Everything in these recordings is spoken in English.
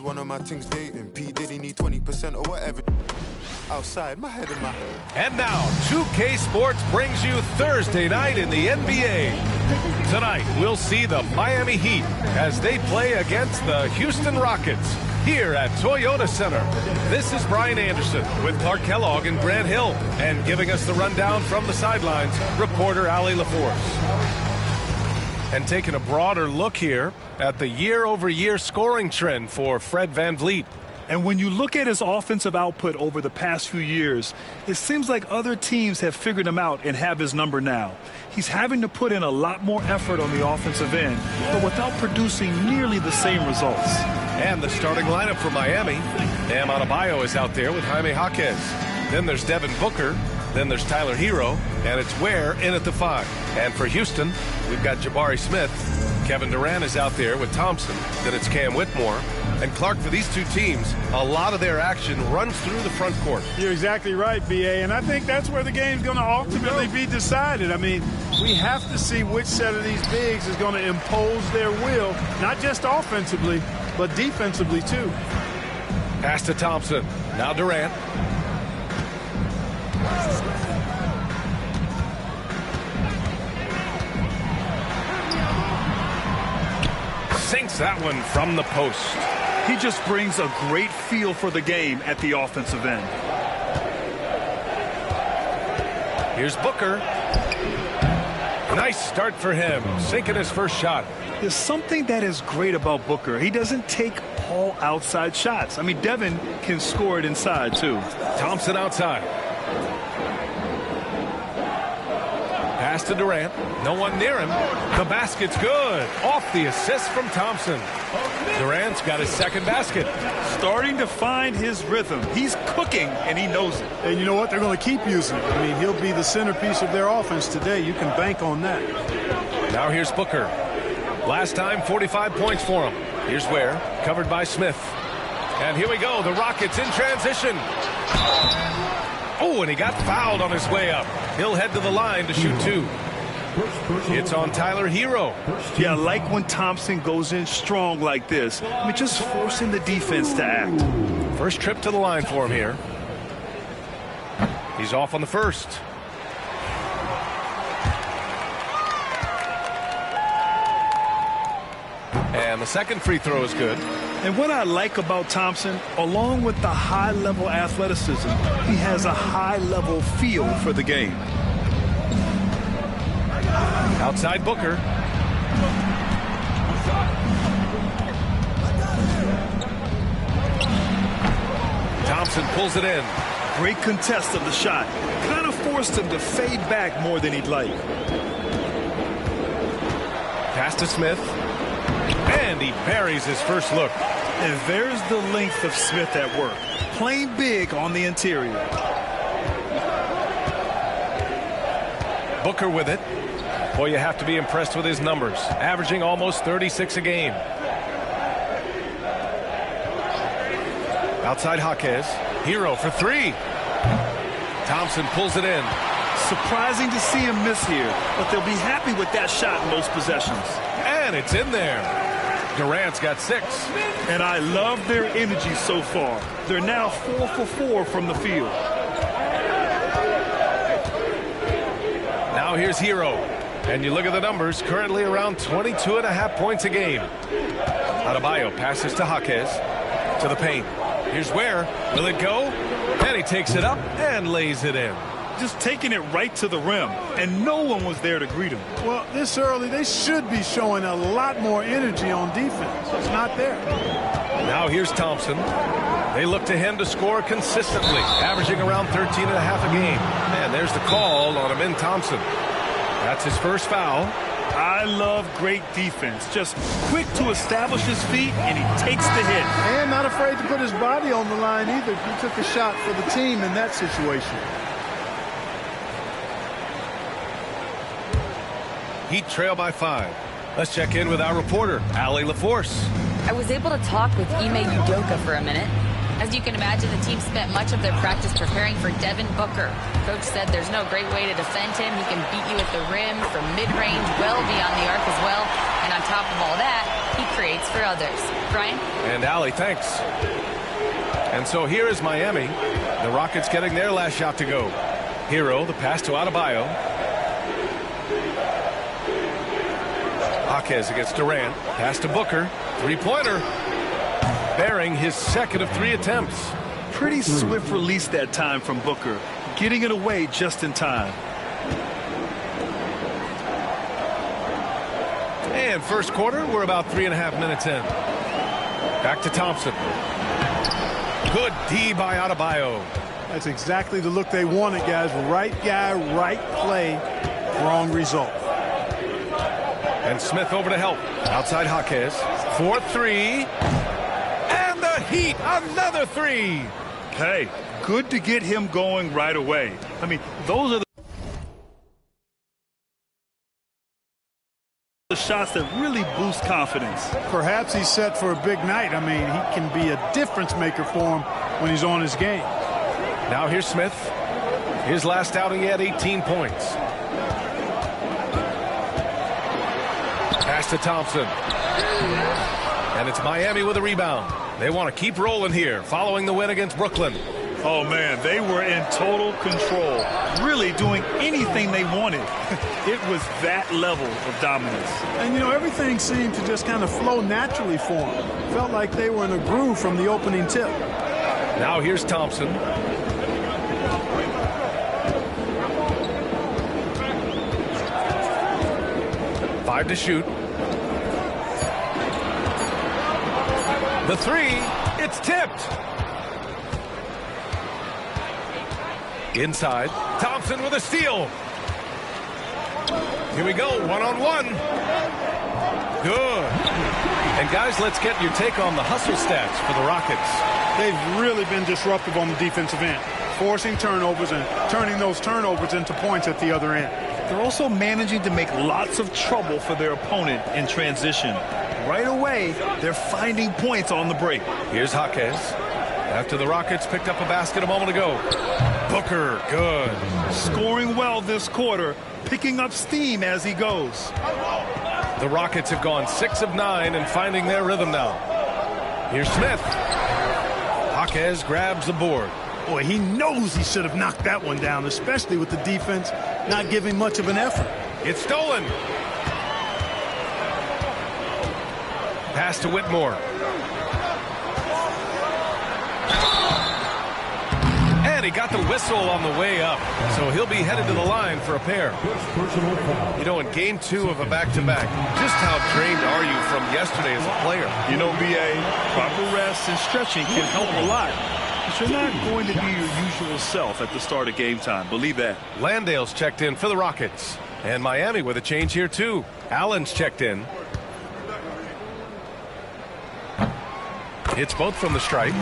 had one of my things dating. P. Diddy need 20% or whatever. Outside, my head in my head. And now, 2K Sports brings you Thursday night in the NBA. Tonight, we'll see the Miami Heat as they play against the Houston Rockets here at Toyota Center. This is Brian Anderson with Clark Kellogg and Grant Hill. And giving us the rundown from the sidelines, reporter Allie LaForce. And taking a broader look here at the year-over-year scoring trend for Fred VanVleet. And when you look at his offensive output over the past few years, it seems like other teams have figured him out and have his number now. He's having to put in a lot more effort on the offensive end, but without producing nearly the same results. And the starting lineup for Miami. Bam Adebayo is out there with Jaime Jaquez. Then there's Devin Booker. Then there's Tyler Hero. And it's Ware in at the 5. And for Houston, we've got Jabari Smith. Kevin Durant is out there with Thompson. Then it's Cam Whitmore. And Clark, for these two teams, a lot of their action runs through the front court. You're exactly right, B.A., and I think that's where the game's going to ultimately be decided. I mean, we have to see which set of these bigs is going to impose their will, not just offensively, but defensively, too. Pass to Thompson. Now Durant. Sinks that one from the post. He just brings a great feel for the game at the offensive end. Here's Booker. Nice start for him, sinking his first shot. There's something that is great about Booker. He doesn't take all outside shots. I mean, Devin can score it inside, too. Thompson outside. Pass to Durant. No one near him. The basket's good. Off the assist from Thompson. Durant's got his second basket. Starting to find his rhythm. He's cooking, and he knows it. And you know what? They're going to keep using it. I mean, he'll be the centerpiece of their offense today. You can bank on that. Now here's Booker. Last time, 45 points for him. Here's Ware, covered by Smith. And here we go. The Rockets in transition. Oh, and he got fouled on his way up. He'll head to the line to shoot 2. It's on Tyler Hero. Yeah, I like when Thompson goes in strong like this. I mean, just forcing the defense to act. First trip to the line for him here. He's off on the first. And the second free throw is good. And what I like about Thompson, along with the high-level athleticism, he has a high-level feel for the game. Outside Booker. Thompson pulls it in. Great contest of the shot. Kind of forced him to fade back more than he'd like. Pass to Smith. And he buries his first look. And there's the length of Smith at work. Playing big on the interior. Booker with it. Boy, you have to be impressed with his numbers. Averaging almost 36 a game. Outside Jaquez. Hero for 3. Thompson pulls it in. Surprising to see him miss here, but they'll be happy with that shot in most possessions. And it's in there. Durant's got 6. And I love their energy so far. They're now 4 for 4 from the field. Now here's Hero. And you look at the numbers, currently around 22.5 points a game. Adebayo passes to Jaquez. To the paint. Here's Ware. Will it go? And he takes it up and lays it in. Just taking it right to the rim, and no one was there to greet him. Well, this early, they should be showing a lot more energy on defense. It's not there. Now here's Thompson. They look to him to score consistently, averaging around 13.5 a game. And there's the call on Amin Thompson. That's his first foul. I love great defense. Just quick to establish his feet, and he takes the hit. And not afraid to put his body on the line either. He took a shot for the team in that situation. Heat trail by 5. Let's check in with our reporter, Allie LaForce. I was able to talk with Ime Udoka for a minute. As you can imagine, the team spent much of their practice preparing for Devin Booker. Coach said there's no great way to defend him. He can beat you at the rim from mid-range, well beyond the arc as well. And on top of all that, he creates for others. Brian? And Allie, thanks. And so here is Miami. The Rockets getting their last shot to go. Hero, the pass to Adebayo. Jaquez against Durant. Pass to Booker. Three-pointer. Bearing his second of 3 attempts. Pretty swift release that time from Booker. Getting it away just in time. And first quarter, we're about 3.5 minutes in. Back to Thompson. Good D by Adebayo. That's exactly the look they wanted, guys. Right guy, right play, wrong result. And Smith over to help. Outside Jaquez. 4-3. And the Heat, another 3. Hey, good to get him going right away. I mean, those are the shots that really boost confidence. Perhaps he's set for a big night. I mean, he can be a difference maker for him when he's on his game. Now here's Smith. His last outing, he had 18 points. Pass to Thompson. And it's Miami with a rebound. They want to keep rolling here following the win against Brooklyn. Oh, man, they were in total control, really doing anything they wanted. It was that level of dominance. And, you know, everything seemed to just kind of flow naturally for them. Felt like they were in a groove from the opening tip. Now here's Thompson. Five to shoot. The three, it's tipped. Inside, Thompson with a steal. Here we go, one-on-one. Good. And guys, let's get your take on the hustle stats for the Rockets. They've really been disruptive on the defensive end, forcing turnovers and turning those turnovers into points at the other end. They're also managing to make lots of trouble for their opponent in transition. Right away, they're finding points on the break. Here's Jaquez. After the Rockets picked up a basket a moment ago. Booker, good. Scoring well this quarter, picking up steam as he goes. The Rockets have gone 6 of 9 and finding their rhythm now. Here's Smith. Jaquez grabs the board. Boy, he knows he should have knocked that one down, especially with the defense not giving much of an effort. It's stolen. Pass to Whitmore. And he got the whistle on the way up, so he'll be headed to the line for a pair. You know, in game 2 of a back-to-back, just how drained are you from yesterday as a player? You know, B.A., proper rest and stretching can help a lot. But you're not going to be your usual self at the start of game time. Believe that. Landale's checked in for the Rockets. And Miami with a change here, too. Allen's checked in. Hits both from the stripe.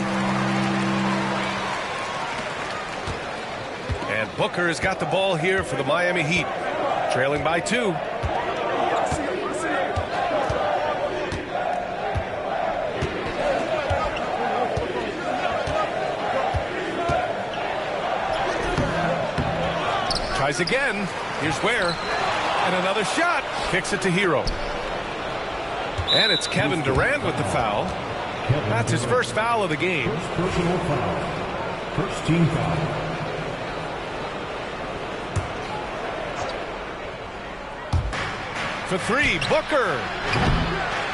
And Booker has got the ball here for the Miami Heat. Trailing by 2. Tries again. Here's Ware. And another shot. Kicks it to Hero. And it's Kevin Durant with the foul. That's his first foul of the game. Personal foul. First team foul. For 3, Booker.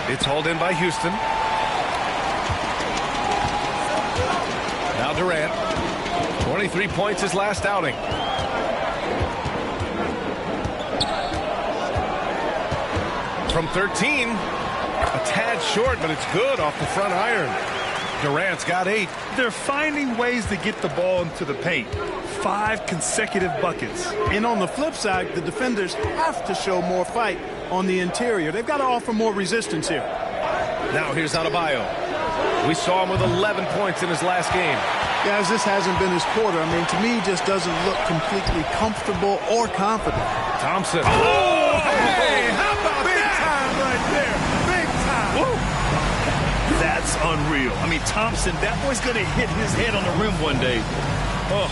It's hauled in by Houston. Now Durant. 23 points his last outing. From 13. A tad short, but it's good off the front iron. Durant's got 8. They're finding ways to get the ball into the paint. 5 consecutive buckets. And on the flip side, the defenders have to show more fight on the interior. They've got to offer more resistance here. Now here's Adebayo. We saw him with 11 points in his last game. Guys, this hasn't been his quarter. I mean, to me, he just doesn't look completely comfortable or confident. Thompson. Oh, hey, how about Big that? time right there. Big time. Woo. That's unreal. I mean, Thompson, that boy's going to hit his head on the rim one day. Oh,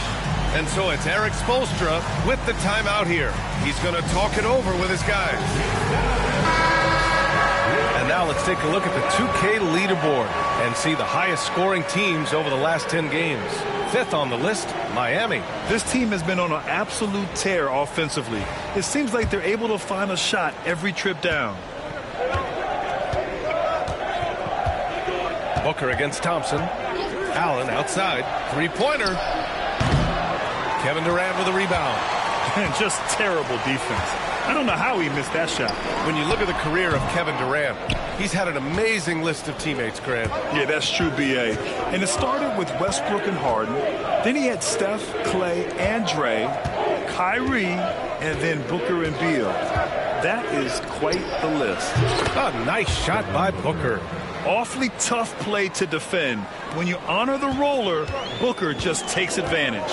and so it's Eric Spoelstra with the timeout here. He's going to talk it over with his guys. And Now let's take a look at the 2K leaderboard and see the highest scoring teams over the last 10 games. Fifth on the list, Miami. This team has been on an absolute tear offensively. It seems like they're able to find a shot every trip down. Booker against Thompson. Allen outside. Three-pointer. Kevin Durant with a rebound. And just terrible defense. I don't know how he missed that shot. When you look at the career of Kevin Durant, he's had an amazing list of teammates, Grant. Yeah, that's true, B.A. And it started with Westbrook and Harden. Then he had Steph, Clay, and Dre, Kyrie, and then Booker and Beal. That is quite the list. A nice shot by Booker. Awfully tough play to defend. When you honor the roller, Booker just takes advantage.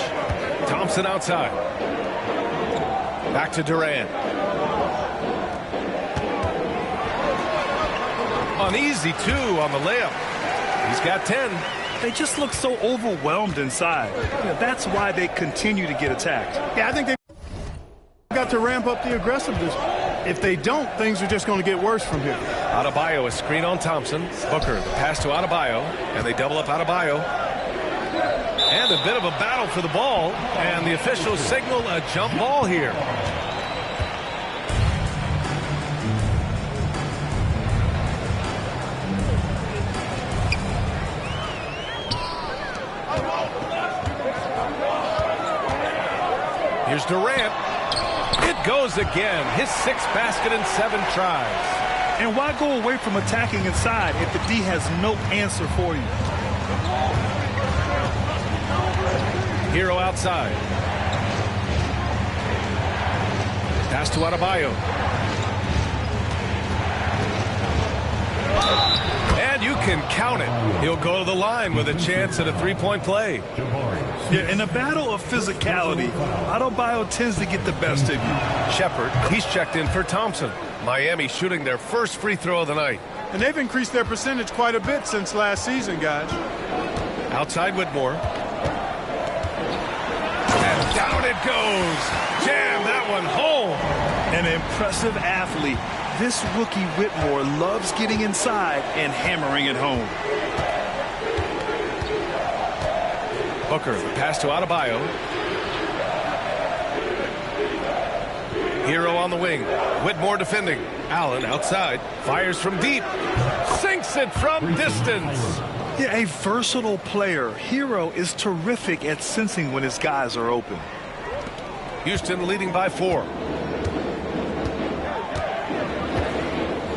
Thompson outside. Back to Durant. An easy 2 on the layup. He's got 10. They just look so overwhelmed inside. That's why they continue to get attacked. Yeah, I think they've got to ramp up the aggressiveness. If they don't, things are just going to get worse from here. Adebayo, a screen on Thompson. Booker, the pass to Adebayo, and they double up Adebayo. And a bit of a battle for the ball, and the officials signal a jump ball here. Here's Durant. It goes again. His 6th basket in 7 tries. And why go away from attacking inside if the D has no answer for you? Hero outside. Pass to Adebayo. And you can count it. He'll go to the line with a chance at a 3-point play. Yeah, in a battle of physicality, Adebayo tends to get the best of you. Shepherd, he's checked in for Thompson. Miami shooting their first free throw of the night. And they've increased their percentage quite a bit since last season, guys. Outside Whitmore. And down it goes. Jam that one home. An impressive athlete. This rookie Whitmore loves getting inside and hammering it home. Booker, the pass to Adebayo. Hero on the wing. Whitmore defending. Allen outside. Fires from deep. Sinks it from distance. Yeah, a versatile player. Hero is terrific at sensing when his guys are open. Houston leading by 4.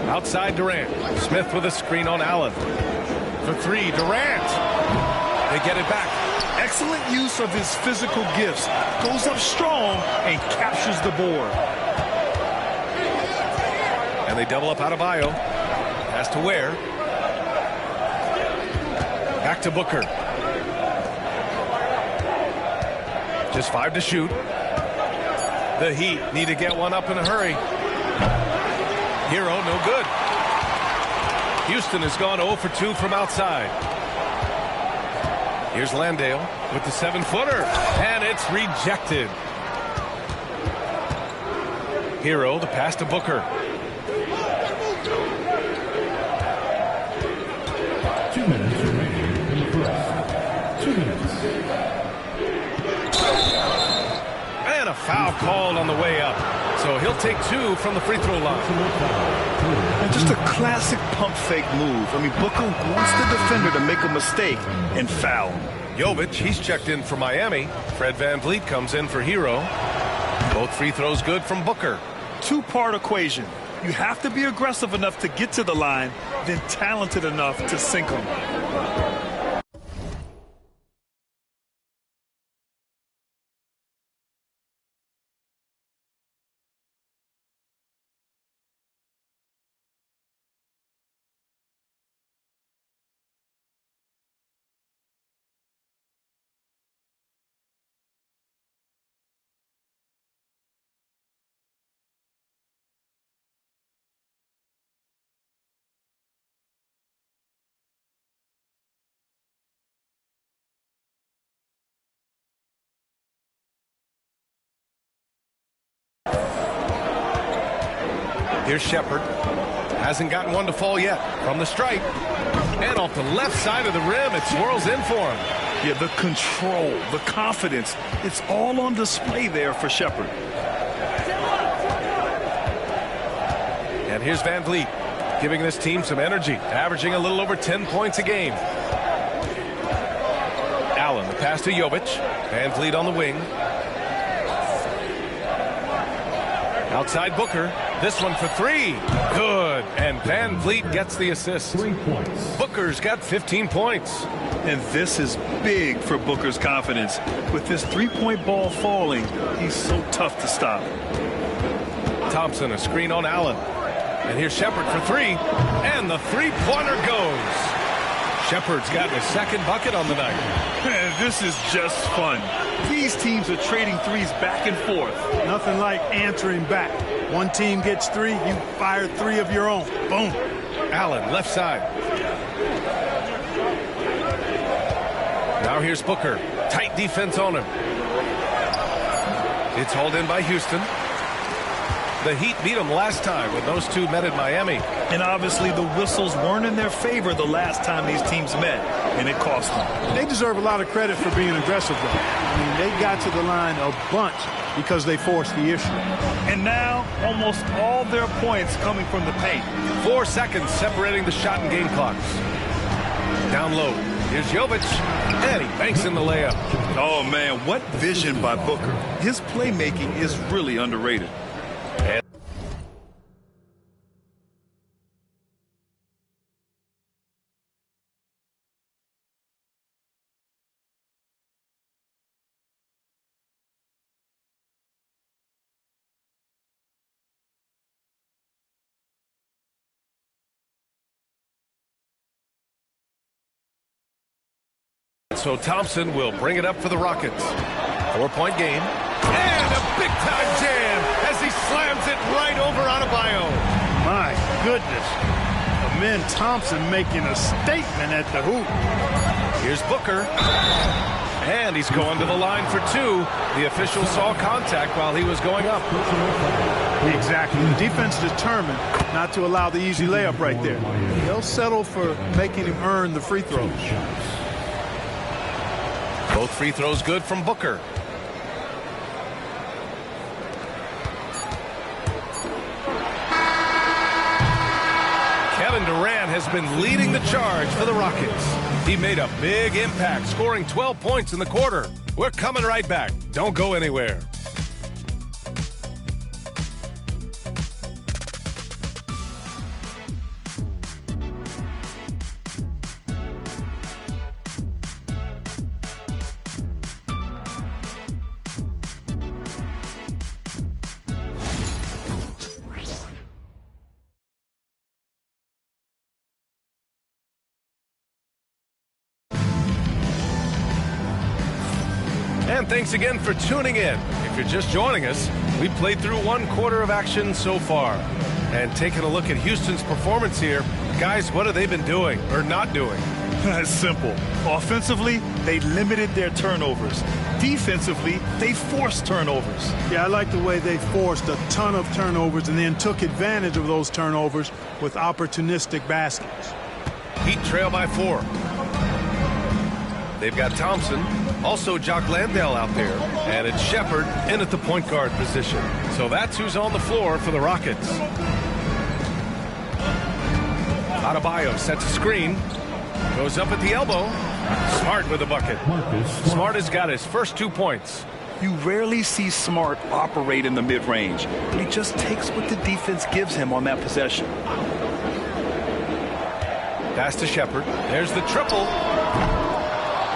Outside Durant. Smith with a screen on Allen. For 3, Durant. They get it back. Excellent use of his physical gifts. Goes up strong and captures the board. And they double up Adebayo. Pass to Ware. Back to Booker. Just 5 to shoot. The Heat need to get one up in a hurry. Hero, no good. Houston has gone 0 for 2 from outside. Here's Landale with the 7-footer, and it's rejected. Hero, the pass to Booker. 2 minutes remaining in the first. 2 minutes. And a foul called on the way up. So he'll take 2 from the free throw line. And just a classic pump fake move. I mean, Booker wants the defender to make a mistake and foul. Jovic, he's checked in for Miami. Fred VanVleet comes in for Hero. Both free throws good from Booker. 2-part equation. You have to be aggressive enough to get to the line, then talented enough to sink them. Here's Shepherd. Hasn't gotten one to fall yet from the stripe. And off the left side of the rim, it swirls in for him. Yeah, the control, the confidence, it's all on display there for Sheppard. And here's Van Vliet, giving this team some energy, averaging a little over 10 points a game. Allen, the pass to Jovic. Van Vliet on the wing. Outside Booker. This one for three. Good. And Van Vliet gets the assist. 3 points. Booker's got 15 points. And this is big for Booker's confidence. With this three-point ball falling, he's so tough to stop. Thompson, a screen on Allen. And here's Sheppard for three. And the three-pointer goes. Sheppard's got his second bucket on the night. Man, this is just fun. These teams are trading threes back and forth. Nothing like answering back. One team gets three, you fire three of your own. Boom. Allen, left side. Now here's Booker. Tight defense on him. It's hauled in by Houston. The Heat beat them last time when those two met at Miami. And obviously the whistles weren't in their favor the last time these teams met, and it cost them. They deserve a lot of credit for being aggressive, though. I mean, they got to the line a bunch because they forced the issue. And now almost all their points coming from the paint. 4 seconds separating the shot and game clocks. Down low. Here's Jovic, and he banks in the layup. Oh, man, what vision by Booker. His playmaking is really underrated. So Thompson will bring it up for the Rockets. 4-point game. And a big-time jam as he slams it right over Adebayo. My goodness. Amen Thompson making a statement at the hoop. Here's Booker. And he's going to the line for two. The official saw contact while he was going up. Exactly. The defense determined not to allow the easy layup right there. They'll settle for making him earn the free throws. Both free throws good from Booker. Kevin Durant has been leading the charge for the Rockets. He made a big impact, scoring 12 points in the quarter. We're coming right back. Don't go anywhere. And thanks again for tuning in. If you're just joining us, we played through 1 quarter of action so far. And taking a look at Houston's performance here, guys, what have they been doing or not doing? It's simple. Offensively, they limited their turnovers. Defensively, they forced turnovers. Yeah, I like the way they forced a ton of turnovers and then took advantage of those turnovers with opportunistic baskets. Heat trail by 4. They've got Thompson, also Jock Landale out there, and it's Sheppard in at the point guard position. So that's who's on the floor for the Rockets. Adebayo sets a screen, goes up at the elbow. Smart with the bucket. Smart has got his first 2 points. You rarely see Smart operate in the mid-range. He just takes what the defense gives him on that possession. Pass to Sheppard. There's the triple.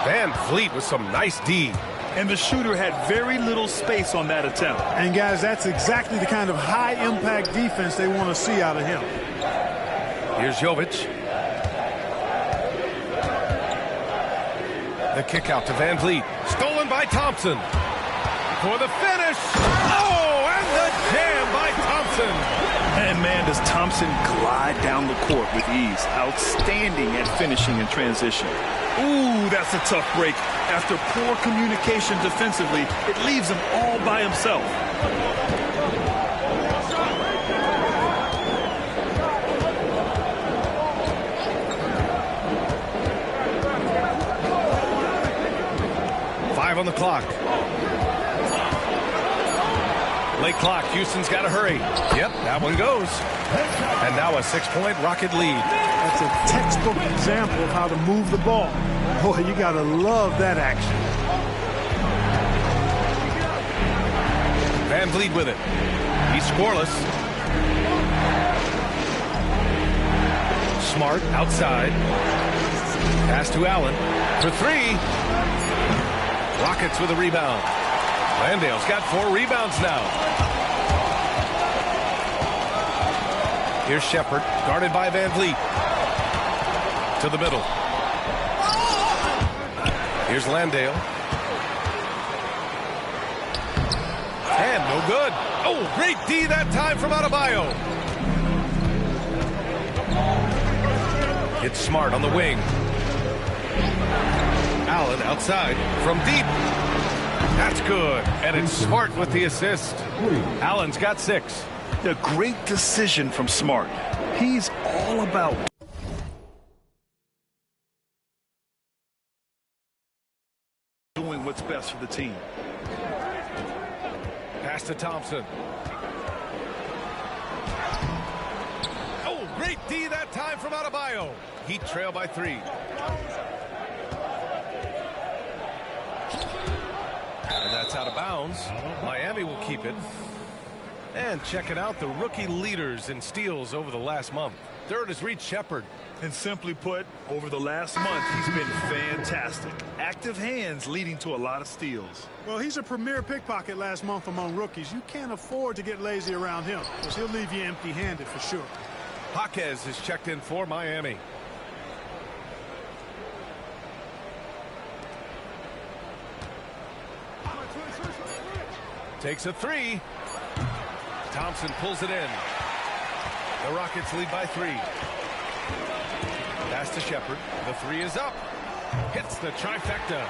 Van Vliet with some nice D. And the shooter had very little space on that attempt. And, guys, that's exactly the kind of high-impact defense they want to see out of him. Here's Jovic. The kick out to Van Vliet. Stolen by Thompson. For the finish. Oh, and the jam by Thompson. And, man, does Thompson glide down the court with ease. Outstanding at finishing in transition. Ooh, that's a tough break. After poor communication defensively, it leaves him all by himself. 5 on the clock. Late clock. Houston's got to hurry. Yep, that one goes. And now a 6-point Rocket lead. That's a textbook example of how to move the ball. Boy, you got to love that action. Van Vliet with it. He's scoreless. Smart outside. Pass to Allen for 3. Rockets with a rebound. Landale's got 4 rebounds now. Here's Shepherd, guarded by Van Vliet. To the middle. Here's Landale. And no good. Oh, great D that time from Adebayo. It's Smart on the wing. Allen outside from deep. That's good. And it's Smart with the assist. Allen's got 6. A great decision from Smart. He's all about doing what's best for the team. Pass to Thompson. Oh, great D that time from Adebayo. Heat trail by 3. And that's out of bounds. Miami will keep it. And check it out, the rookie leaders in steals over the last month. Third is Reed Shepherd. And simply put, over the last month, he's been fantastic. Active hands leading to a lot of steals. Well, he's a premier pickpocket last month among rookies. You can't afford to get lazy around him, because he'll leave you empty-handed for sure. Jaquez is checked in for Miami. Takes a 3. Thompson pulls it in. The Rockets lead by 3. Pass to Shepherd. The 3 is up. Hits the trifecta.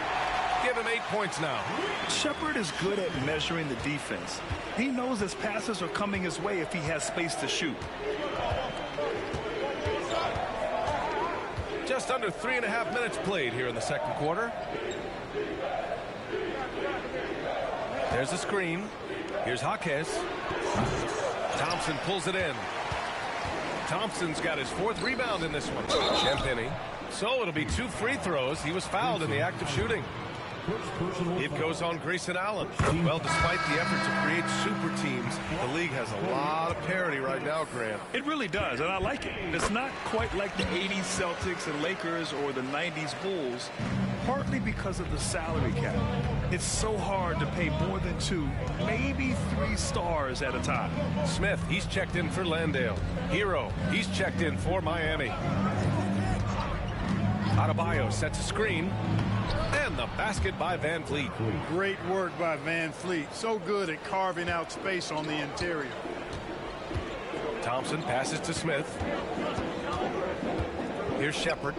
Give him 8 points now. Shepherd is good at measuring the defense. He knows his passes are coming his way if he has space to shoot. Just under 3.5 minutes played here in the second quarter. There's a screen. Here's Jaquez. Thompson pulls it in. Thompson's got his 4th rebound in this one. Champagnie. So it'll be 2 free throws. He was fouled in the act of shooting. It goes on Grayson Allen. Well, despite the effort to create super teams, the league has a lot of parity right now, Grant. It really does, and I like it. It's not quite like the 80s Celtics and Lakers or the 90s Bulls, partly because of the salary cap. It's so hard to pay more than 2, maybe 3 stars at a time. Smith, he's checked in for Landale. Hero, he's checked in for Miami. Adebayo sets a screen. And the basket by Van Vliet. Great work by Van Vliet. So good at carving out space on the interior. Thompson passes to Smith. Here's Shepherd.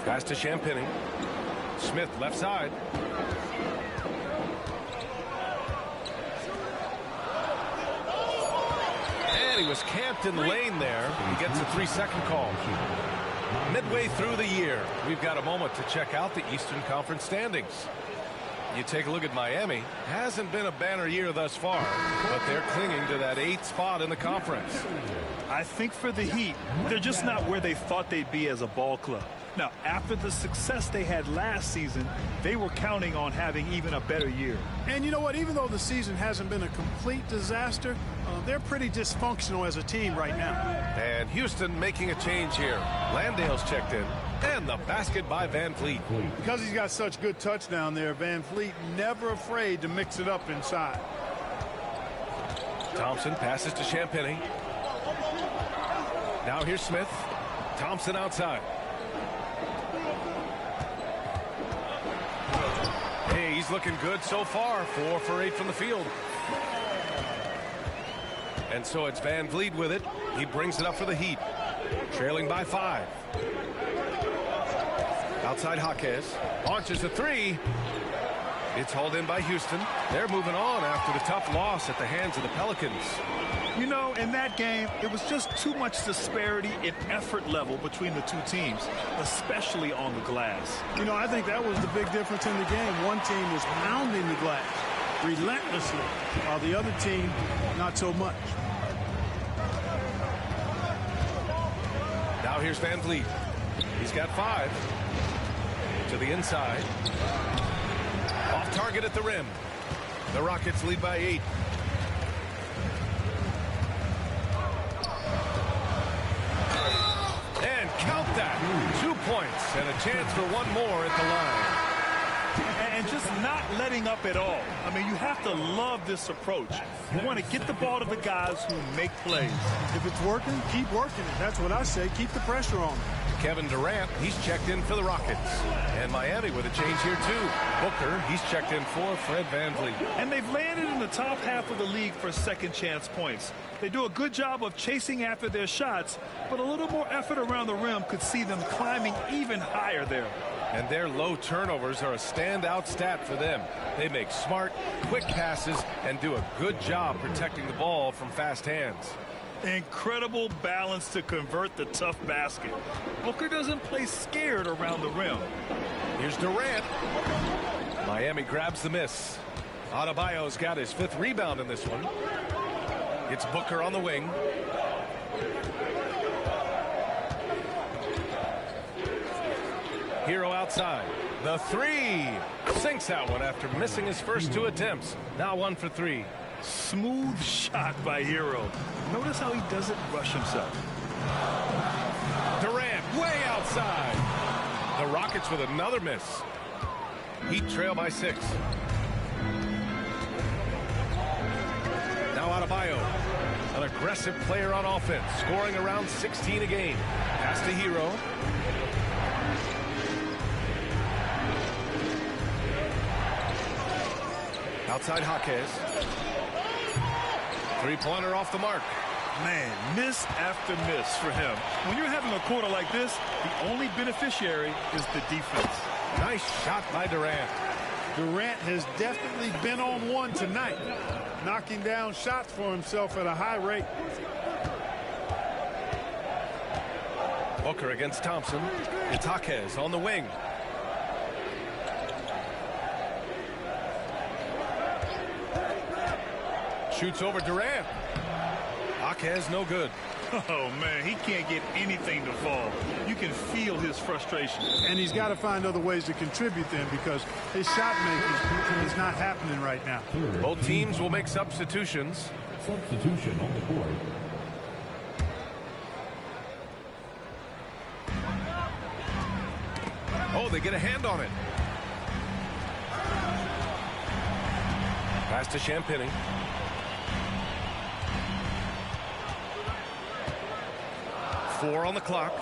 Pass to Champagnie. Smith left side. And he was camped in the lane there. He gets a 3-second call. Midway through the year, we've got a moment to check out the Eastern Conference standings. You take a look at Miami. Hasn't been a banner year thus far, but they're clinging to that 8th spot in the conference. I think for the Heat, they're just not where they thought they'd be as a ball club. Now, after the success they had last season, they were counting on having even a better year. And you know what? Even though the season hasn't been a complete disaster, they're pretty dysfunctional as a team right now. And Houston making a change here. Landale's checked in. And the basket by Van Vliet. Because he's got such good touch down there, Van Vliet never afraid to mix it up inside. Thompson passes to Champagnie. Now here's Smith. Thompson outside. Hey, he's looking good so far. 4 for 8 from the field. And so it's Van Vliet with it. He brings it up for the Heat. Trailing by 5. Outside Jaquez. Launches a 3. It's hauled in by Houston. They're moving on after the tough loss at the hands of the Pelicans. You know, in that game, it was just too much disparity in effort level between the two teams, especially on the glass. You know, I think that was the big difference in the game. One team was pounding the glass relentlessly, while the other team, not so much. Now here's Van Vliet. He's got 5. To the inside. Off target at the rim. The Rockets lead by 8. And count that. 2 points and a chance for one more at the line. And just not letting up at all. I mean, you have to love this approach. You want to get the ball to the guys who make plays. If it's working, keep working it. That's what I say. Keep the pressure on them. Kevin Durant, he's checked in for the Rockets. And Miami with a change here, too. Booker, he's checked in for Fred VanVleet. And they've landed in the top half of the league for second chance points. They do a good job of chasing after their shots, but a little more effort around the rim could see them climbing even higher there. And their low turnovers are a standout stat for them. They make smart, quick passes and do a good job protecting the ball from fast hands. Incredible balance to convert the tough basket. Booker doesn't play scared around the rim. Here's Durant. Miami grabs the miss. Adebayo's got his 5th rebound in this one. It's Booker on the wing. Hero outside. The 3. Sinks that one after missing his first 2 attempts. Now 1 for 3. Smooth shot by Hero. Notice how he doesn't rush himself. Durant way outside. The Rockets with another miss. Heat trail by 6. Now Adebayo. An aggressive player on offense, scoring around 16 a game. Pass to Hero. Outside Jaquez. 3-pointer off the mark. Man, miss after miss for him. When you're having a quarter like this, the only beneficiary is the defense. Nice shot by Durant. Durant has definitely been on one tonight, knocking down shots for himself at a high rate. Booker against Thompson. It's Jaquez on the wing. Shoots over Durant. Jaquez no good. Oh, man, he can't get anything to fall. You can feel his frustration. And he's got to find other ways to contribute then, because his shot making is not happening right now. Both teams will make substitutions. Substitution on the board. Oh, they get a hand on it. Pass to Champagny. Four on the clock.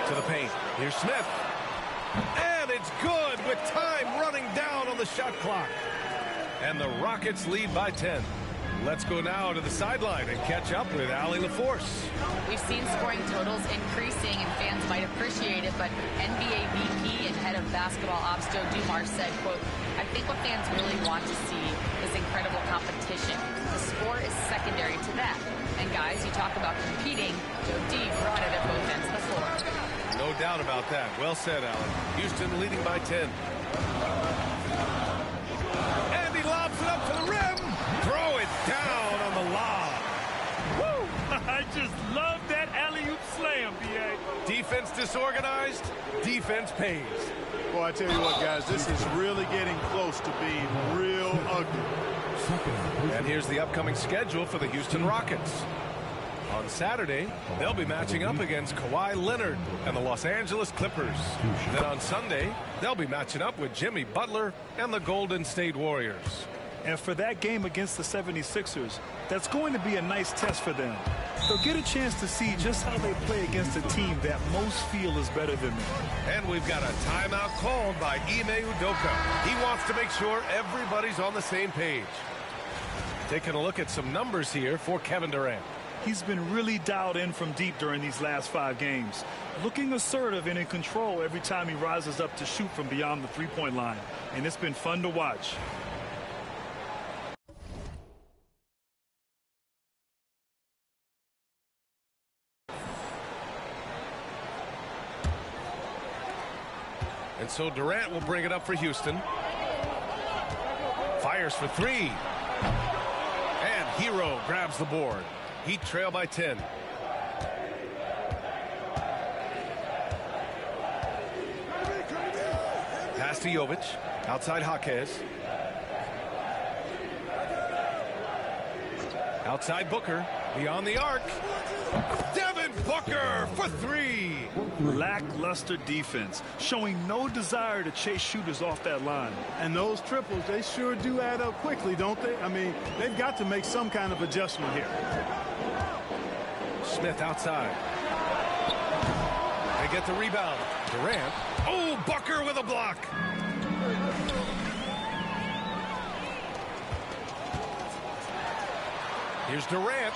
To the paint. Here's Smith. And it's good with time running down on the shot clock. And the Rockets lead by 10. Let's go now to the sideline and catch up with Allie LaForce. We've seen scoring totals increasing, and fans might appreciate it, but NBA VP and head of basketball ops Joe Dumars said, quote, "I think what fans really want to see is incredible competition. The score is secondary to that. And guys, you talk about competing, Joe D brought it at both ends of the floor." No doubt about that. Well said, Allen. Houston leading by 10. And he lobs it up for the rim. Throw it down on the lob. Woo! I just love that alley-oop slam, B.A. Defense disorganized. Defense pays. Well, I tell you what, guys, this is really getting close to being real ugly. And here's the upcoming schedule for the Houston Rockets. On Saturday, they'll be matching up against Kawhi Leonard and the Los Angeles Clippers. Then on Sunday, they'll be matching up with Jimmy Butler and the Golden State Warriors. And for that game against the 76ers, that's going to be a nice test for them. They'll get a chance to see just how they play against a team that most feel is better than them. And we've got a timeout called by Ime Udoka. He wants to make sure everybody's on the same page. Taking a look at some numbers here for Kevin Durant. He's been really dialed in from deep during these last 5 games, looking assertive and in control every time he rises up to shoot from beyond the three-point line, and it's been fun to watch. And so Durant will bring it up for Houston. Fires for 3. And Hero grabs the board. Heat trail by 10. Pass to Jovic. Outside Jaquez. Outside Booker. Beyond the arc. Devin Booker for 3. Lackluster defense, showing no desire to chase shooters off that line. And those triples, they sure do add up quickly, don't they? I mean, they've got to make some kind of adjustment here. Smith outside. They get the rebound. Durant. Oh, Booker with a block. Here's Durant.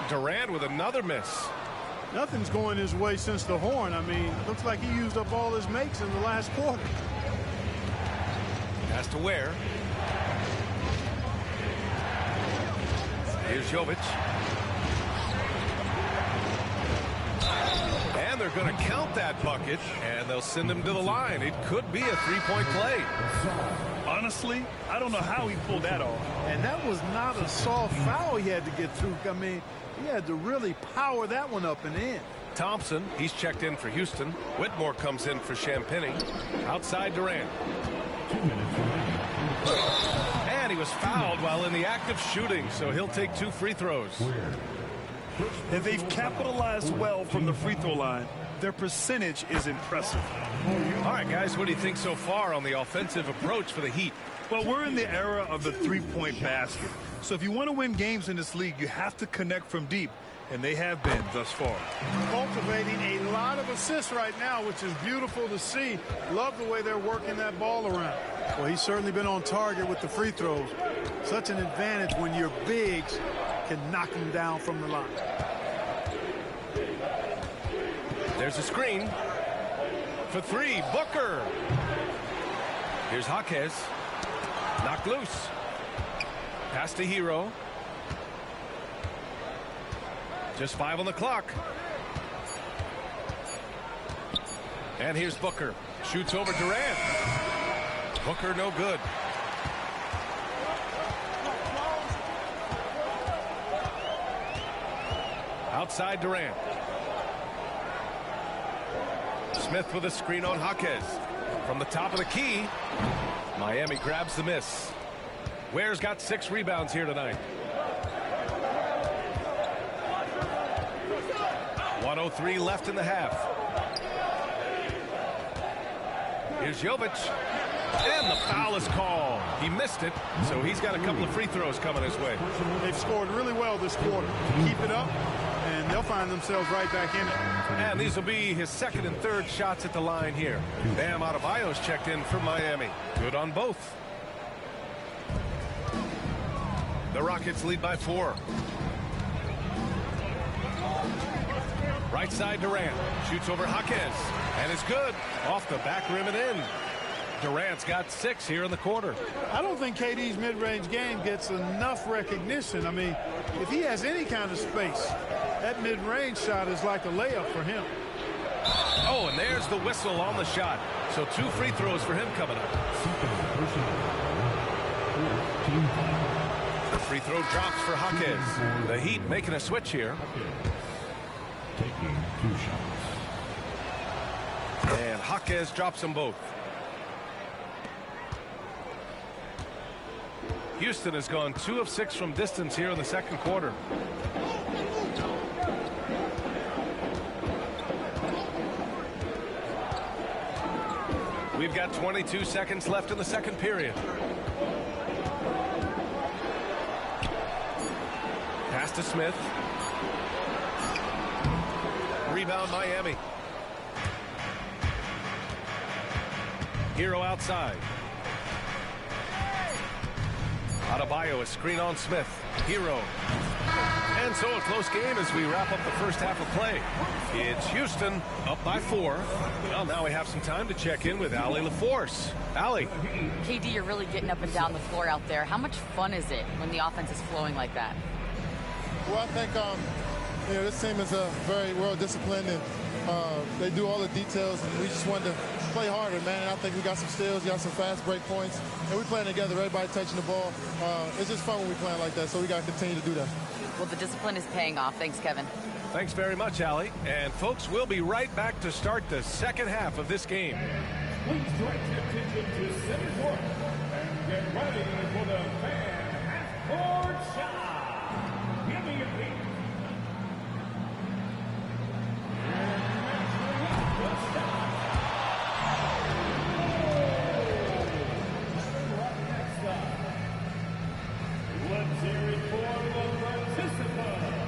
Durant with another miss. Nothing's going his way since the horn. I mean, looks like he used up all his makes in the last quarter. Pass to Ware. Here's Jovic. And they're going to count that bucket, and they'll send him to the line. It could be a three-point play. Honestly, I don't know how he pulled that off. And that was not a soft foul he had to get through. I mean, he had to really power that one up and in. Thompson, he's checked in for Houston. Whitmore comes in for Champagnie. Outside Durant. 2 minutes remaining. And he was fouled while in the act of shooting, so he'll take 2 free throws. And they've capitalized well from the free throw line. Their percentage is impressive. All right, guys, what do you think so far on the offensive approach for the Heat? Well, we're in the era of the three-point basket. So if you want to win games in this league, you have to connect from deep, and they have been thus far. Cultivating a lot of assists right now, which is beautiful to see. Love the way they're working that ball around. Well, he's certainly been on target with the free throws. Such an advantage when your bigs can knock them down from the line. There's a screen for 3. Booker. Here's Jaquez. Knocked loose. Pass to Hero. Just 5 on the clock. And here's Booker. Shoots over Durant. Booker no good. Outside Durant. Smith with a screen on Jaquez. From the top of the key, Miami grabs the miss. Ware's got 6 rebounds here tonight. 1:03 left in the half. Here's Jovic. And the foul is called. He missed it, so he's got a couple of free throws coming his way. They've scored really well this quarter. Keep it up, and they'll find themselves right back in it. And these will be his second and third shots at the line here. Bam Adebayo's checked in for Miami. Good on both. The Rockets lead by 4. Right side Durant. Shoots over Jaquez. And it's good. Off the back rim and in. Durant's got 6 here in the quarter. I don't think KD's mid-range game gets enough recognition. I mean, if he has any kind of space, that mid-range shot is like a layup for him. Oh, and there's the whistle on the shot. So 2 free throws for him coming up. The free throw drops for Jaquez. The Heat making a switch here. Taking 2 shots. And Jaquez drops them both. Houston has gone 2 of 6 from distance here in the second quarter. We've got 22 seconds left in the second period. Pass to Smith. Rebound Miami. Hero outside. Adebayo, a screen on Smith. Hero. And so a close game as we wrap up the first half of play. It's Houston up by 4. Well, now we have some time to check in with Allie LaForce. Allie. KD, you're really getting up and down the floor out there. How much fun is it when the offense is flowing like that? Well, I think this team is very well disciplined, and they do all the details, and we just wanted to play harder, man. And I think we got some steals, got some fast break points, and we're playing together, everybody touching the ball. It's just fun when we playing like that, so we got to continue to do that. Well, the discipline is paying off. Thanks, Kevin. Thanks very much, Allie. And, folks, we'll be right back to start the second half of this game. Please direct your attention to center court and get ready for the fan half-court shot. Give me your feet. Let's hear it for the participants.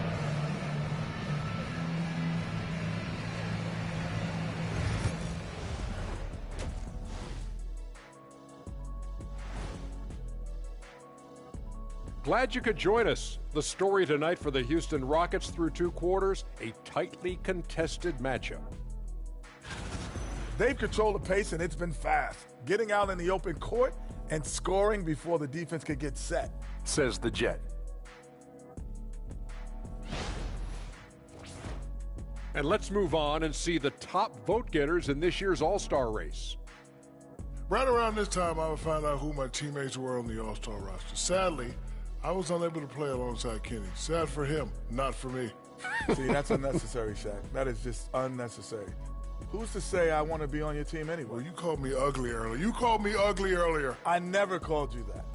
Glad you could join us. The story tonight for the Houston Rockets through 2 quarters, a tightly contested matchup. They've controlled the pace, and it's been fast, getting out in the open court and scoring before the defense could get set, says the Jet. And let's move on and see the top vote getters in this year's All-Star race. Right around this time, I would find out who my teammates were on the All-Star roster. Sadly, I was unable to play alongside Kenny. Sad for him, not for me. See, that's unnecessary, Shaq. That is just unnecessary. Who's to say I want to be on your team anyway? Well, you called me ugly earlier. I never called you that.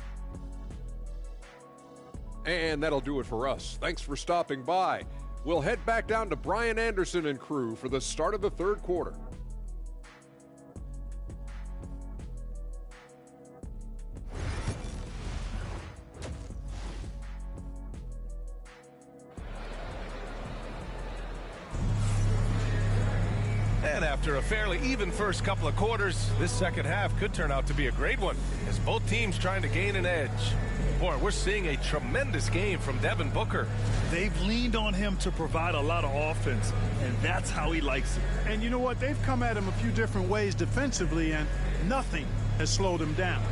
And that'll do it for us. Thanks for stopping by. We'll head back down to Brian Anderson and crew for the start of the third quarter. And after a fairly even first couple of quarters, this second half could turn out to be a great one as both teams trying to gain an edge. Boy, we're seeing a tremendous game from Devin Booker. They've leaned on him to provide a lot of offense, and that's how he likes it. And you know what? They've come at him a few different ways defensively, and nothing has slowed him down.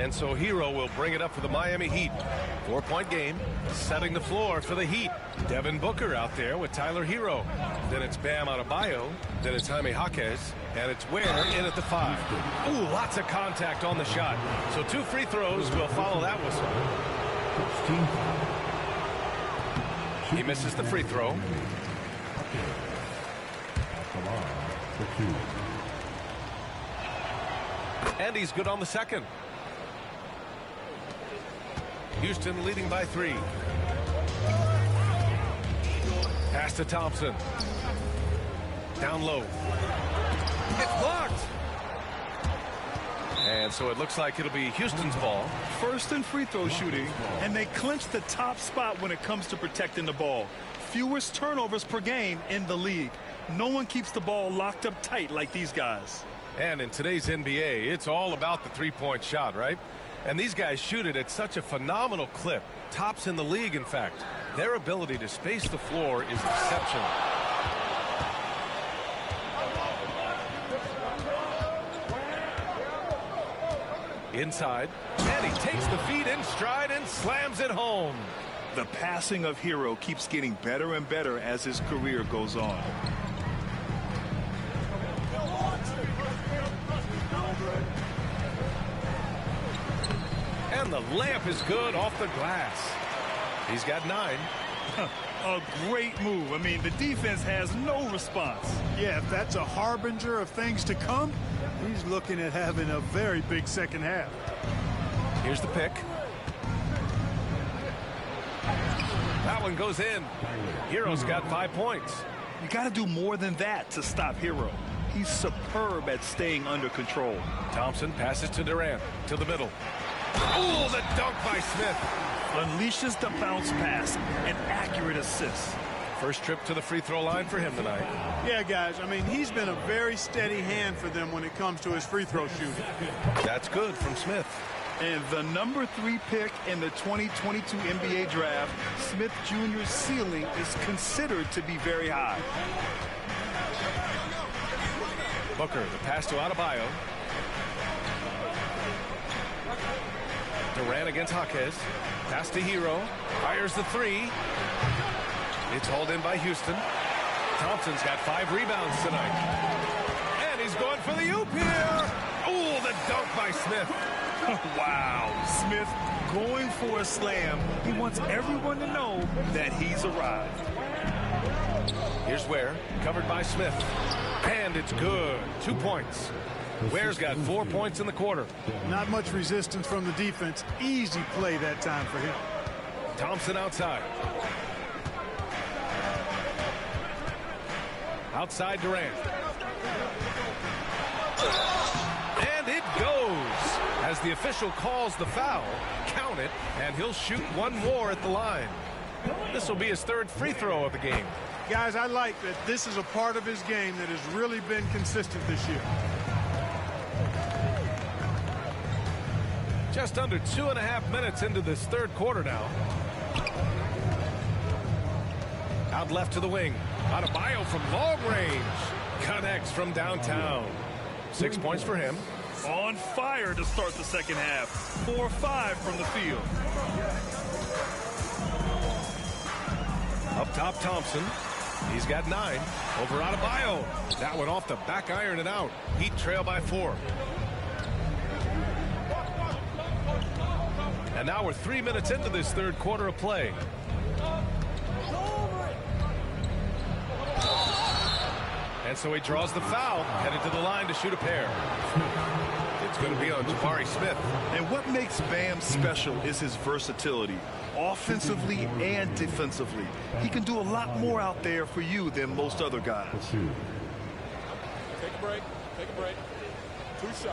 And so Hero will bring it up for the Miami Heat. 4-point game, setting the floor for the Heat. Devin Booker out there with Tyler Hero. Then it's Bam Adebayo. Then it's Jaime Jaquez. And it's Ware in at the 5. Ooh, lots of contact on the shot. So 2 free throws will follow that whistle. He misses the free throw. And he's good on the second. Houston leading by 3. Pass to Thompson. Down low. It's blocked. And so it looks like it'll be Houston's ball. First in free throw shooting, and they clinch the top spot when it comes to protecting the ball. Fewest turnovers per game in the league. No one keeps the ball locked up tight like these guys. And in today's NBA, it's all about the three-point shot, right? And these guys shoot it at such a phenomenal clip. Tops in the league, in fact. Their ability to space the floor is exceptional. Inside, and he takes the feet in stride and slams it home. The passing of Hero keeps getting better and better as his career goes on. And the layup is good off the glass. He's got 9. A great move. I mean, the defense has no response. Yeah, if that's a harbinger of things to come, he's looking at having a very big second half. Here's the pick. That one goes in. Hero's got 5 points. You got to do more than that to stop Hero. He's superb at staying under control. Thompson passes to Durant, to the middle. Ooh, the dunk by Smith. unleashes the bounce pass, an accurate assist. First trip to the free throw line for him tonight. Yeah, guys, I mean, he's been a very steady hand for them when it comes to his free throw shooting. That's good from Smith. And the number 3 pick in the 2022 NBA draft, Smith Jr.'s ceiling is considered to be very high. Booker, the pass to Adebayo. Durant against Jaquez. Pass to Hero. Fires the 3. It's hauled in by Houston. Thompson's got 5 rebounds tonight. And he's going for the oop here. Oh, the dunk by Smith. Wow, Smith going for a slam. He wants everyone to know that he's arrived. Here's Ware, covered by Smith. And it's good. 2 points. Ware's got 4 points in the quarter. Not much resistance from the defense. Easy play that time for him. Thompson outside. Outside Durant. And it goes. As the official calls the foul, count it, and he'll shoot one more at the line. This will be his 3rd free throw of the game. Guys, I like that this is a part of his game that has really been consistent this year. Just under 2.5 minutes into this 3rd quarter now. Out left to the wing. Adebayo from long range. Connects from downtown. 6 points for him. On fire to start the second half. 4-5 from the field. Up top, Thompson. He's got 9. Over Adebayo. That one off the back iron and out. Heat trail by 4. And now we're 3 minutes into this 3rd quarter of play. And so he draws the foul, headed to the line to shoot a pair. It's going to be on Jabari Smith. And what makes Bam special is his versatility, offensively and defensively. He can do a lot more out there for you than most other guys. Take a break. Take a break. 2 shots.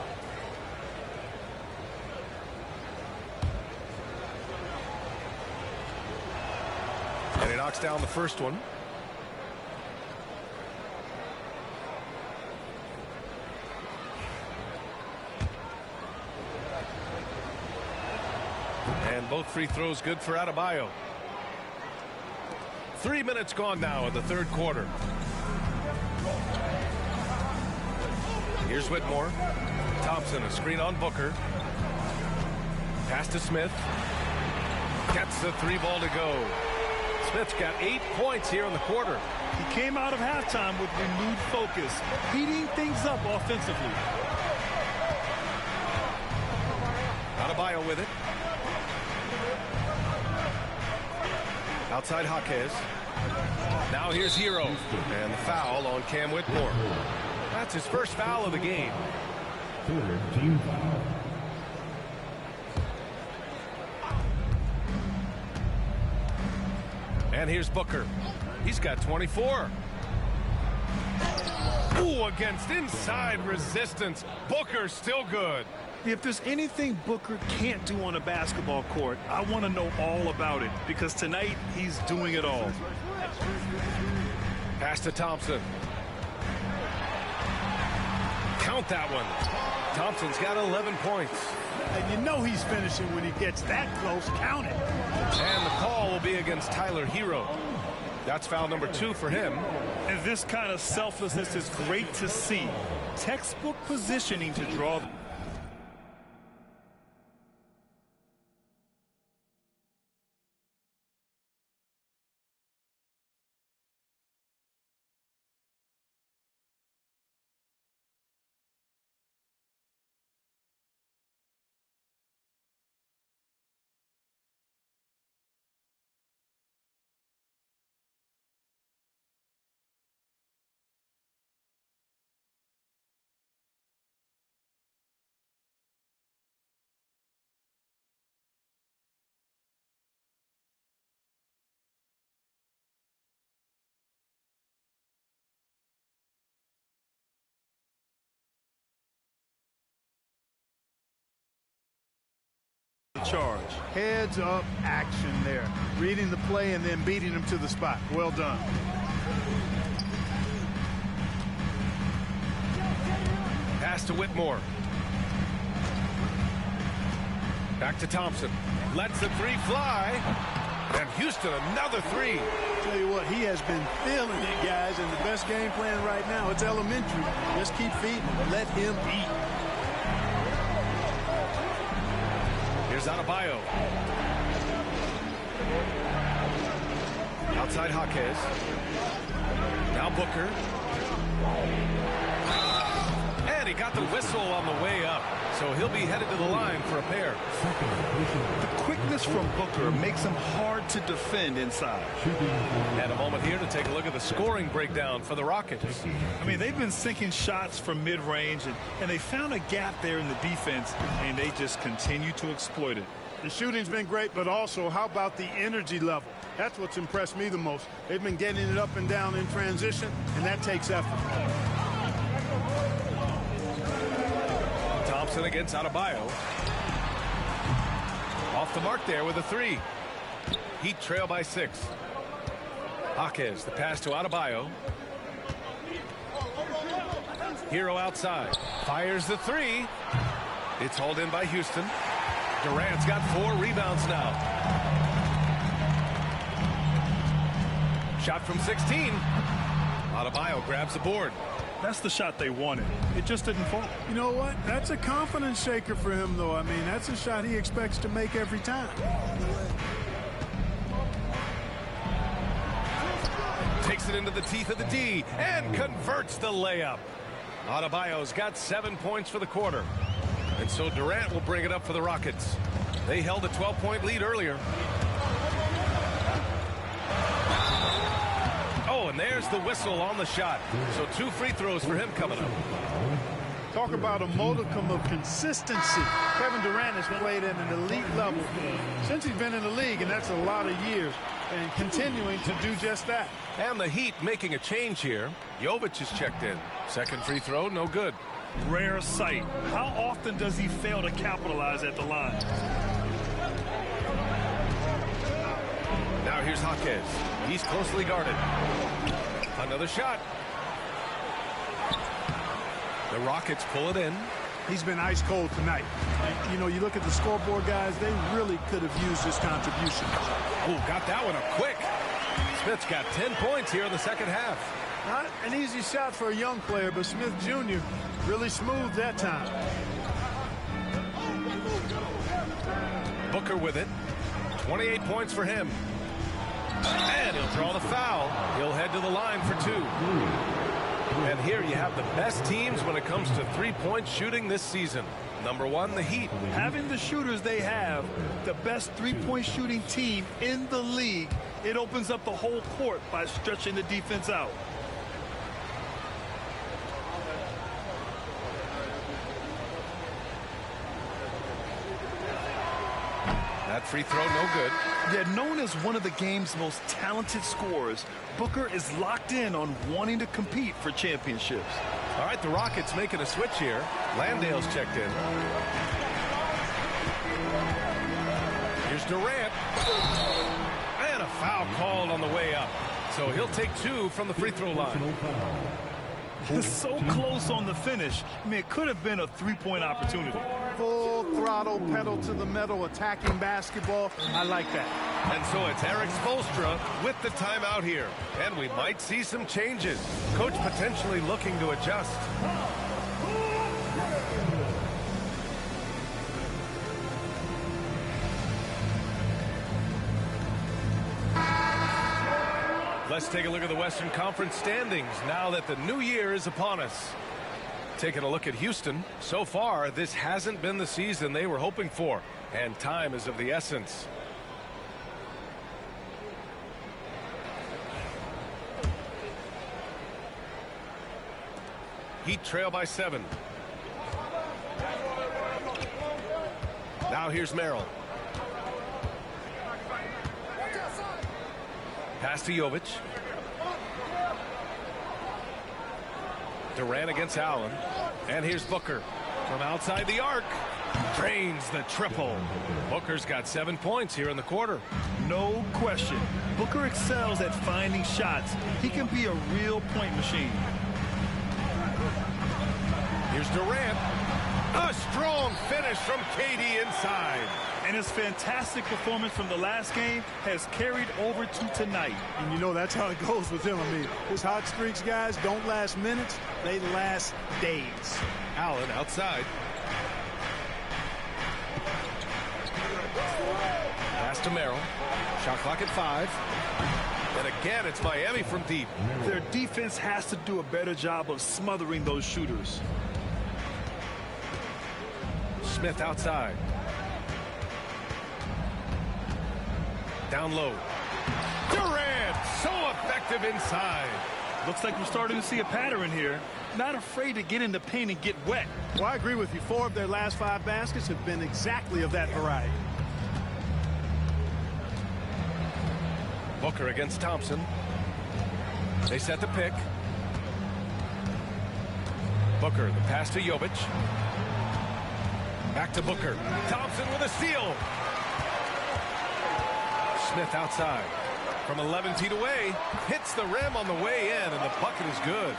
And he knocks down the first one. And both free throws good for Adebayo. 3 minutes gone now in the 3rd quarter. Here's Whitmore. Thompson, a screen on Booker. Pass to Smith. Gets the 3 ball to go. Smith's got 8 points here in the quarter. He came out of halftime with renewed focus, heating things up offensively. Adebayo with it. Outside Jaquez. Now here's Hero. And the foul on Cam Whitmore. That's his first foul of the game. Team foul. And here's Booker. He's got 24. Ooh, against inside resistance. Booker still good. If there's anything Booker can't do on a basketball court, I want to know all about it, because tonight he's doing it all. Pass to Thompson. Count that one. Thompson's got 11 points. And you know he's finishing when he gets that close. Count it. And the call will be against Tyler Hero. That's foul number 2 for him. And this kind of selflessness is great to see. Textbook positioning to draw. Charge. Heads-up action there. Reading the play and then beating him to the spot. Well done. Pass to Whitmore. Back to Thompson. Lets the three fly. And Houston, another three. Tell you what, he has been feeling it, guys, and the best game plan right now, it's elementary. Just keep feeding him. Let him eat. Here's Adebayo. Outside Jaquez. Now Booker. And he got the whistle on the way up. So he'll be headed to the line for a pair. The quickness from Booker makes him hard to defend inside. And a moment here to take a look at the scoring breakdown for the Rockets. I mean, they've been sinking shots from mid-range, and they found a gap there in the defense, and they just continue to exploit it. The shooting's been great, but also how about the energy level? That's what's impressed me the most. They've been getting it up and down in transition, and that takes effort. Thompson against Adebayo. Off the mark there with a three. Heat trail by 6. Jaquez, the pass to Adebayo. Hero outside. Fires the three. It's hauled in by Houston. Durant's got 4 rebounds now. Shot from 16. Adebayo grabs the board. That's the shot they wanted. It just didn't fall. You know what? That's a confidence shaker for him, though. I mean, that's a shot he expects to make every time. Takes it into the teeth of the D and converts the layup. Adebayo's got 7 points for the quarter. And so Durant will bring it up for the Rockets. They held a 12-point lead earlier. Oh, and there's the whistle on the shot. So 2 free throws for him coming up. Talk about a modicum of consistency. Kevin Durant has played at an elite level since he's been in the league, and that's a lot of years, and continuing to do just that. And the Heat making a change here. Jovic is checked in. Second free throw, no good. Rare sight. How often does he fail to capitalize at the line? Now here's Jaquez. He's closely guarded. Another shot. The Rockets pull it in. He's been ice cold tonight. You know, you look at the scoreboard, guys, they really could have used his contribution. Oh, got that one up quick. Smith's got 10 points here in the second half. Not an easy shot for a young player, but Smith Jr. really smooth that time. Booker with it. 28 points for him. And he'll draw the foul. He'll head to the line for 2. And here you have the best teams when it comes to three-point shooting this season. Number 1, the Heat. Having the shooters they have, the best three-point shooting team in the league, it opens up the whole court by stretching the defense out. That free throw, no good. Yet known as one of the game's most talented scorers, Booker is locked in on wanting to compete for championships. All right, the Rockets making a switch here. Landale's checked in. Here's Durant. And a foul called on the way up. So he'll take 2 from the free throw line. So close on the finish. I mean, it could have been a three-point opportunity. Full throttle, pedal to the metal, attacking basketball. I like that. And so it's Eric Spoelstra with the timeout here. And we might see some changes. Coach potentially looking to adjust. Let's take a look at the Western Conference standings now that the new year is upon us. Taking a look at Houston, so far this hasn't been the season they were hoping for, and time is of the essence. Heat trail by 7. Now here's Merrill. Pass to Jovic. Durant against Allen. And here's Booker from outside the arc. Drains the triple. Booker's got 7 points here in the quarter. No question. Booker excels at finding shots. He can be a real point machine. Here's Durant. A strong finish from KD inside. And his fantastic performance from the last game has carried over to tonight. And you know that's how it goes with him. I mean, his hot streaks, guys, don't last minutes. They last days. Allen outside. Pass to Merrill. Shot clock at 5. And again, it's Miami from deep. Their defense has to do a better job of smothering those shooters. Smith outside. Down low. Durant, so effective inside. Looks like we're starting to see a pattern here. Not afraid to get in the paint and get wet. Well, I agree with you. 4 of their last 5 baskets have been exactly of that variety. Booker against Thompson. They set the pick. Booker, the pass to Jovic. Back to Booker. Thompson with a steal. Smith outside. From 11 feet away. Hits the rim on the way in, and the bucket is good.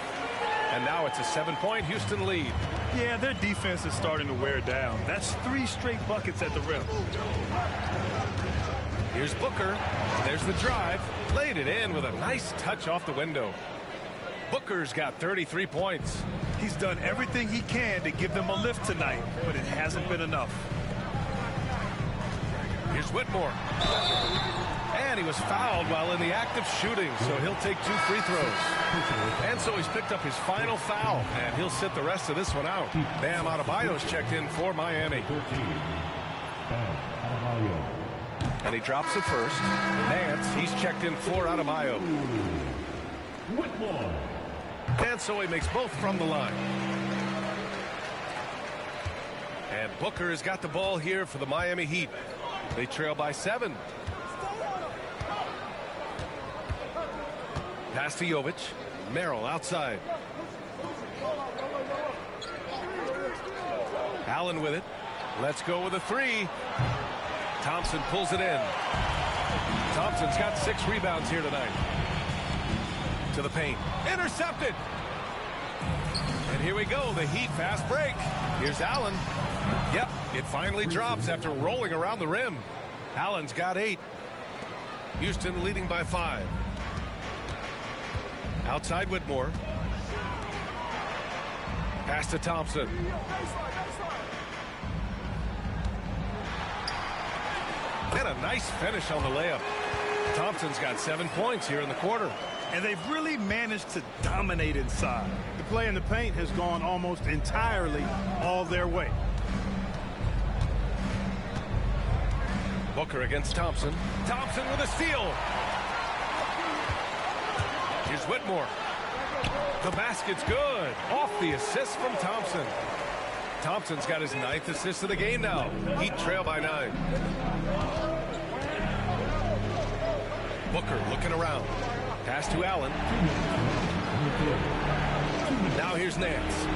And now it's a 7-point Houston lead. Yeah, their defense is starting to wear down. That's 3 straight buckets at the rim. Here's Booker. There's the drive. Laid it in with a nice touch off the window. Booker's got 33 points. He's done everything he can to give them a lift tonight, but it hasn't been enough. Here's Whitmore. And he was fouled while in the act of shooting, so he'll take 2 free throws. And so he's picked up his final foul, and he'll sit the rest of this one out. Bam Adebayo's checked in for Miami. And he drops it first. Nance, he's checked in for Adebayo. Whitmore. And so he makes both from the line. And Booker has got the ball here for the Miami Heat. They trail by 7. Pass to Jovic. Merrill outside. Allen with it. Let's go with a 3. Thompson pulls it in. Thompson's got 6 rebounds here tonight. To the paint. Intercepted. And here we go. The Heat fast break. Here's Allen. Yep, it finally drops after rolling around the rim. Allen's got 8. Houston leading by 5. Outside Whitmore. Pass to Thompson. And a nice finish on the layup. Thompson's got 7 points here in the quarter. And they've really managed to dominate inside. The play in the paint has gone almost entirely all their way. Booker against Thompson. Thompson with a steal. Here's Whitmore. The basket's good. Off the assist from Thompson. Thompson's got his 9th assist of the game now. Heat trail by 9. Booker looking around. Pass to Allen. Now here's Nance.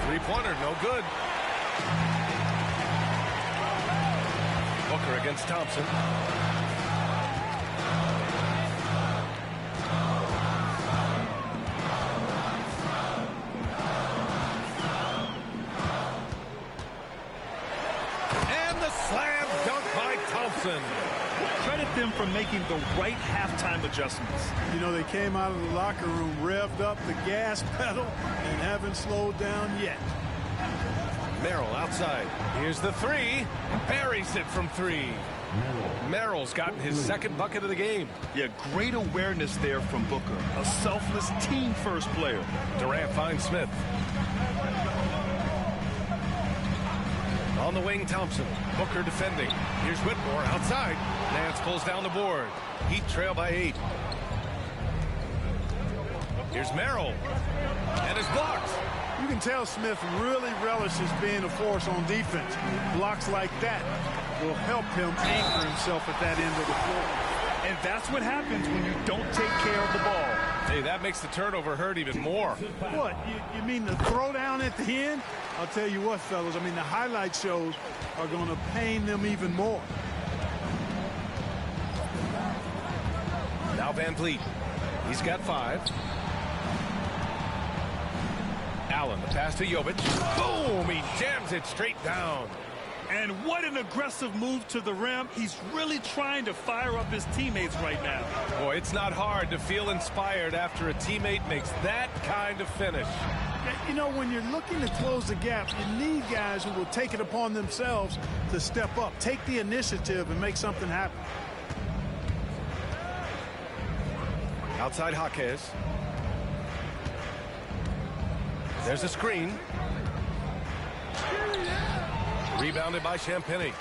3-pointer, no good. Booker against Thompson. And the slam dunk by Thompson. Credit them for making the right halftime adjustments. You know, they came out of the locker room, revved up the gas pedal, and haven't slowed down yet. Merrill outside. Here's the 3. Buries it from 3. Merrill's gotten his 2nd bucket of the game. Yeah, great awareness there from Booker. A selfless team-first player. Durant finds Smith. On the wing, Thompson. Booker defending. Here's Whitmore outside. Nance pulls down the board. Heat trail by 8. Here's Merrill. And it's blocked. You can tell Smith really relishes being a force on defense. Blocks like that will help him anchor himself at that end of the floor. And that's what happens when you don't take care of the ball. Hey, that makes the turnover hurt even more. What? You mean the throwdown at the end? I'll tell you what, fellas. I mean, the highlight shows are going to pain them even more. Now Van Vliet. He's got 5. Allen, the pass to Jovic. Boom! He jams it straight down. And what an aggressive move to the rim. He's really trying to fire up his teammates right now. Boy, it's not hard to feel inspired after a teammate makes that kind of finish. You know, when you're looking to close the gap, you need guys who will take it upon themselves to step up, take the initiative, and make something happen. Outside Jaquez. There's a screen. Rebounded by Champagnie.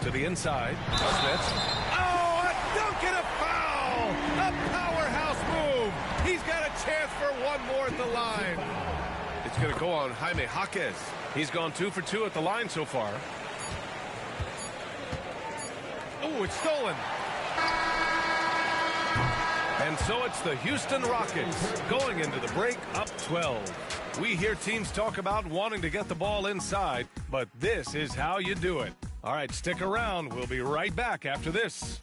To the inside. Smith. Oh, a dunk and a foul! A powerhouse move! He's got a chance for one more at the line. It's going to go on Jaime Jaquez. He's gone 2 for 2 at the line so far. Oh, it's stolen. And so it's the Houston Rockets going into the break up 12. We hear teams talk about wanting to get the ball inside, but this is how you do it. All right, stick around. We'll be right back after this.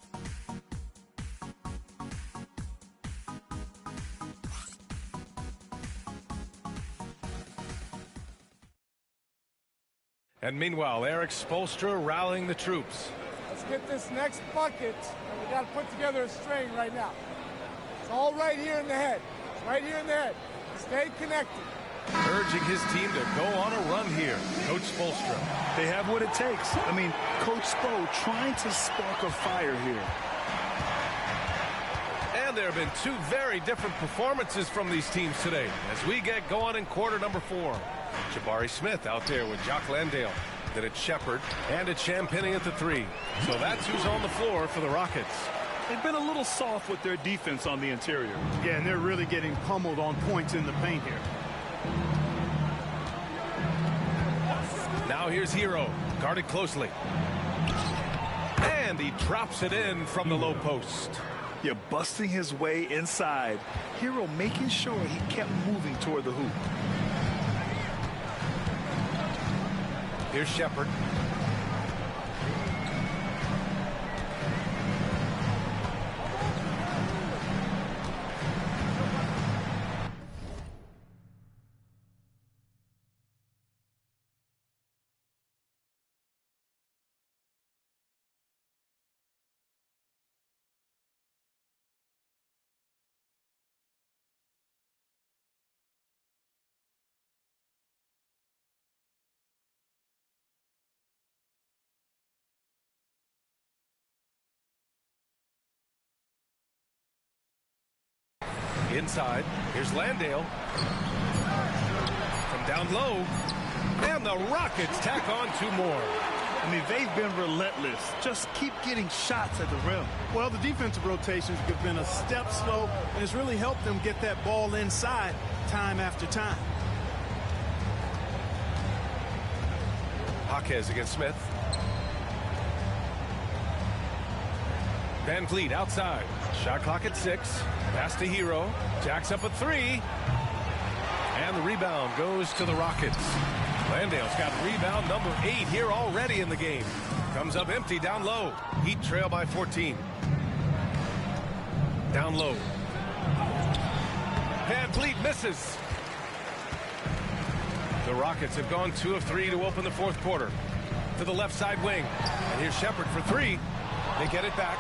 And meanwhile, Erik Spoelstra rallying the troops. Let's get this next bucket, and we got to put together a string right now. It's all right here in the head. It's right here in the head. Stay connected. Urging his team to go on a run here. Coach Spoelstra. They have what it takes. I mean, Coach Spo trying to spark a fire here. And there have been 2 very different performances from these teams today as we get going in quarter number 4. Jabari Smith out there with Jock Landale. Then it's Shepherd and it's Champagnie at the 3. So that's who's on the floor for the Rockets. They've been a little soft with their defense on the interior. Yeah, and they're really getting pummeled on points in the paint here. Now here's Herro, guarded closely. And he drops it in from the low post. You're busting his way inside. Herro making sure he kept moving toward the hoop. Here's Shepherd. Inside, here's Landale. From down low, and the Rockets tack on 2 more. I mean, they've been relentless. Just keep getting shots at the rim. Well, the defensive rotations have been a step slow, and it's really helped them get that ball inside time after time. Jaquez against Smith. Van Vliet outside. Shot clock at 6. Pass to Herro. Jacks up a 3. And the rebound goes to the Rockets. Landale's got rebound number 8 here already in the game. Comes up empty down low. Heat trail by 14. Down low. Van Vliet misses. The Rockets have gone 2 of 3 to open the 4th quarter. To the left side wing. And here's Shepherd for 3. They get it back.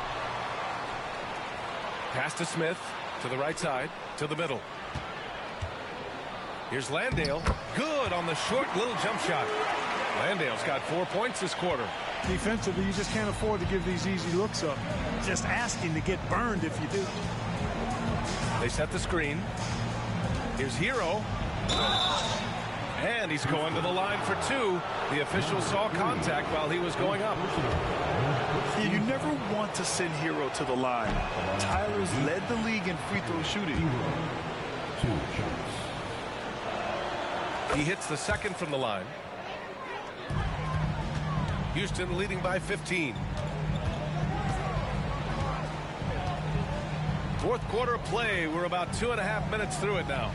Pass to Smith, to the right side, to the middle. Here's Landale. Good on the short little jump shot. Landale's got 4 points this quarter. Defensively, you just can't afford to give these easy looks up. Just asking to get burned if you do. They set the screen. Here's Herro. And he's going to the line for 2. The official saw contact while he was going up. Yeah, you never want to send Herro to the line. Tyler's led the league in free throw shooting. He hits the 2nd from the line. Houston leading by 15. Fourth quarter of play. We're about 2.5 minutes through it now.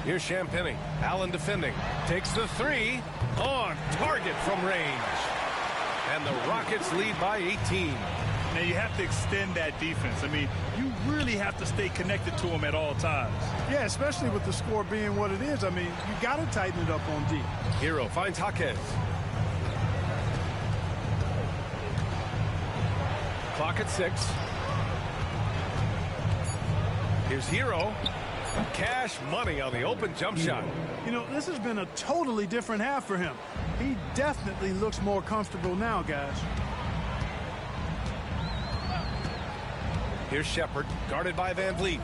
Here's Champagnie. Allen defending. Takes the three. On target from range. And the Rockets lead by 18. Now you have to extend that defense. I mean, you really have to stay connected to them at all times. Yeah, especially with the score being what it is. I mean, you got to tighten it up on D. Hero finds Jaquez. Clock at 6. Here's Hero. Cash money on the open jump shot. You know, this has been a totally different half for him. He definitely looks more comfortable now, guys. Here's Shepherd, guarded by Van Vliet.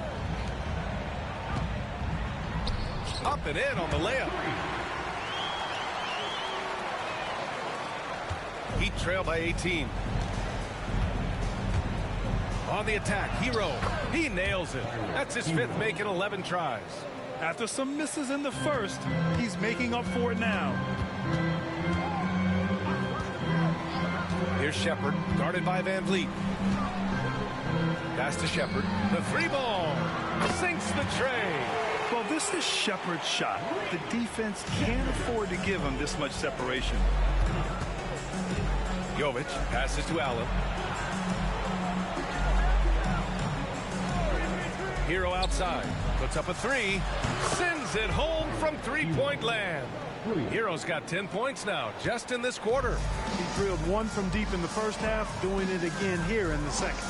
Up and in on the layup. Heat trail by 18. On the attack, Hero. He nails it. That's his fifth make in 11 tries. After some misses in the first, he's making up for it now. Here's Shepherd, guarded by Van Vliet. Pass to Shepherd. The three ball sinks the tray. Well, this is Shepherd's shot. The defense can't afford to give him this much separation. Jovic passes to Allen. Hero outside. Puts up a three. Sends it home from three-point land. Hero's got 10 points now, just in this quarter. He drilled one from deep in the first half, doing it again here in the second.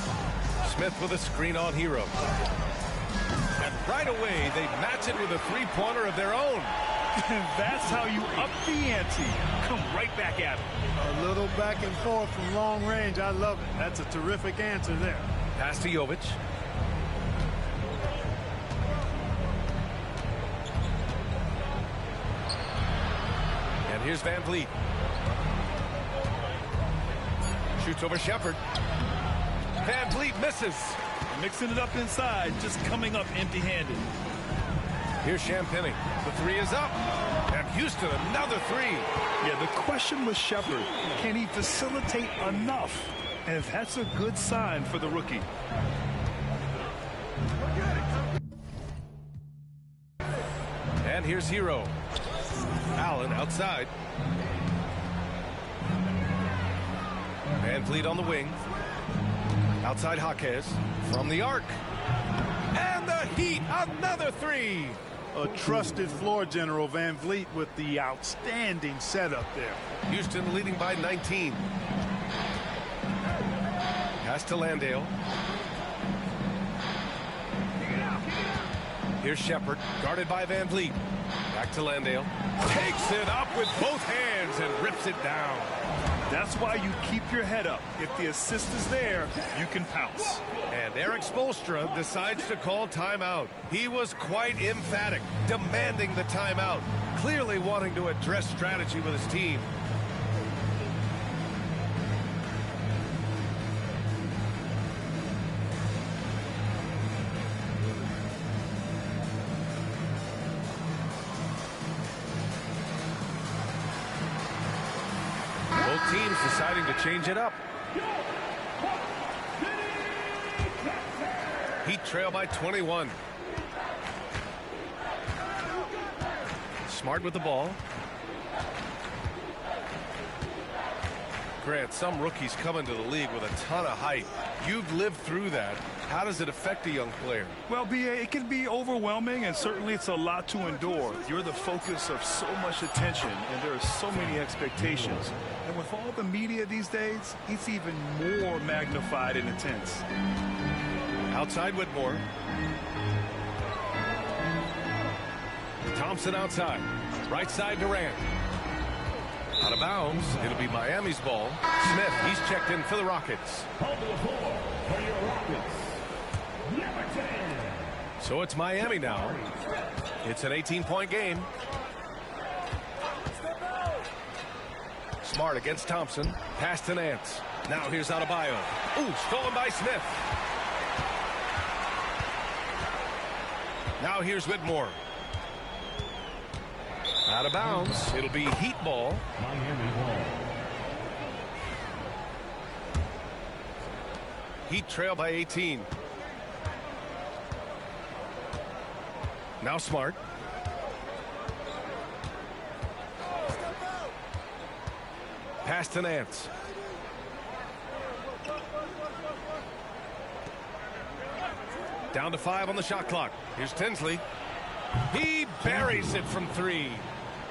Smith with a screen on Hero. And right away, they match it with a three-pointer of their own. That's how you up the ante. Come right back at him. A little back and forth from long range. I love it. That's a terrific answer there. Pass to Jovic. And here's Van Vliet. Shoots over Shepherd. Van Vliet misses. Mixing it up inside, just coming up empty-handed. Here's Champagnie. The three is up. And Houston, another three. Yeah, the question was Shepherd. Can he facilitate enough? And that's a good sign for the rookie. And here's Hero. Allen outside. Van Vliet on the wing. Outside Jaquez from the arc. And the Heat, another three. A trusted floor general, Van Vliet, with the outstanding setup there. Houston leading by 19. Pass to Landale. Here's Shepherd, guarded by Van Vliet. Back to Landale. Takes it up with both hands and rips it down. That's why you keep your head up. If the assist is there, you can pounce. And Eric Spoelstra decides to call timeout. He was quite emphatic, demanding the timeout, clearly wanting to address strategy with his team. Both teams deciding to change it up. Heat trail by 21. Smart with the ball. Grant, some rookies come into the league with a ton of height. You've lived through that. How does it affect a young player? Well, B.A., it can be overwhelming, and certainly it's a lot to endure. You're the focus of so much attention, and there are so many expectations. And with all the media these days, it's even more magnified and intense. Outside Whitmore. Thompson outside. Right side Durant. Out of bounds. It'll be Miami's ball. Smith, he's checked in for the Rockets. So it's Miami now. It's an 18-point game. Smart against Thompson. Pass to Nance. Now here's Adebayo. Ooh, stolen by Smith. Now here's Whitmore. Out of bounds. It'll be Heat ball. Miami ball. Heat trail by 18. Now Smart. Pass to Nance. Down to 5 on the shot clock. Here's Tinsley. He buries it from 3.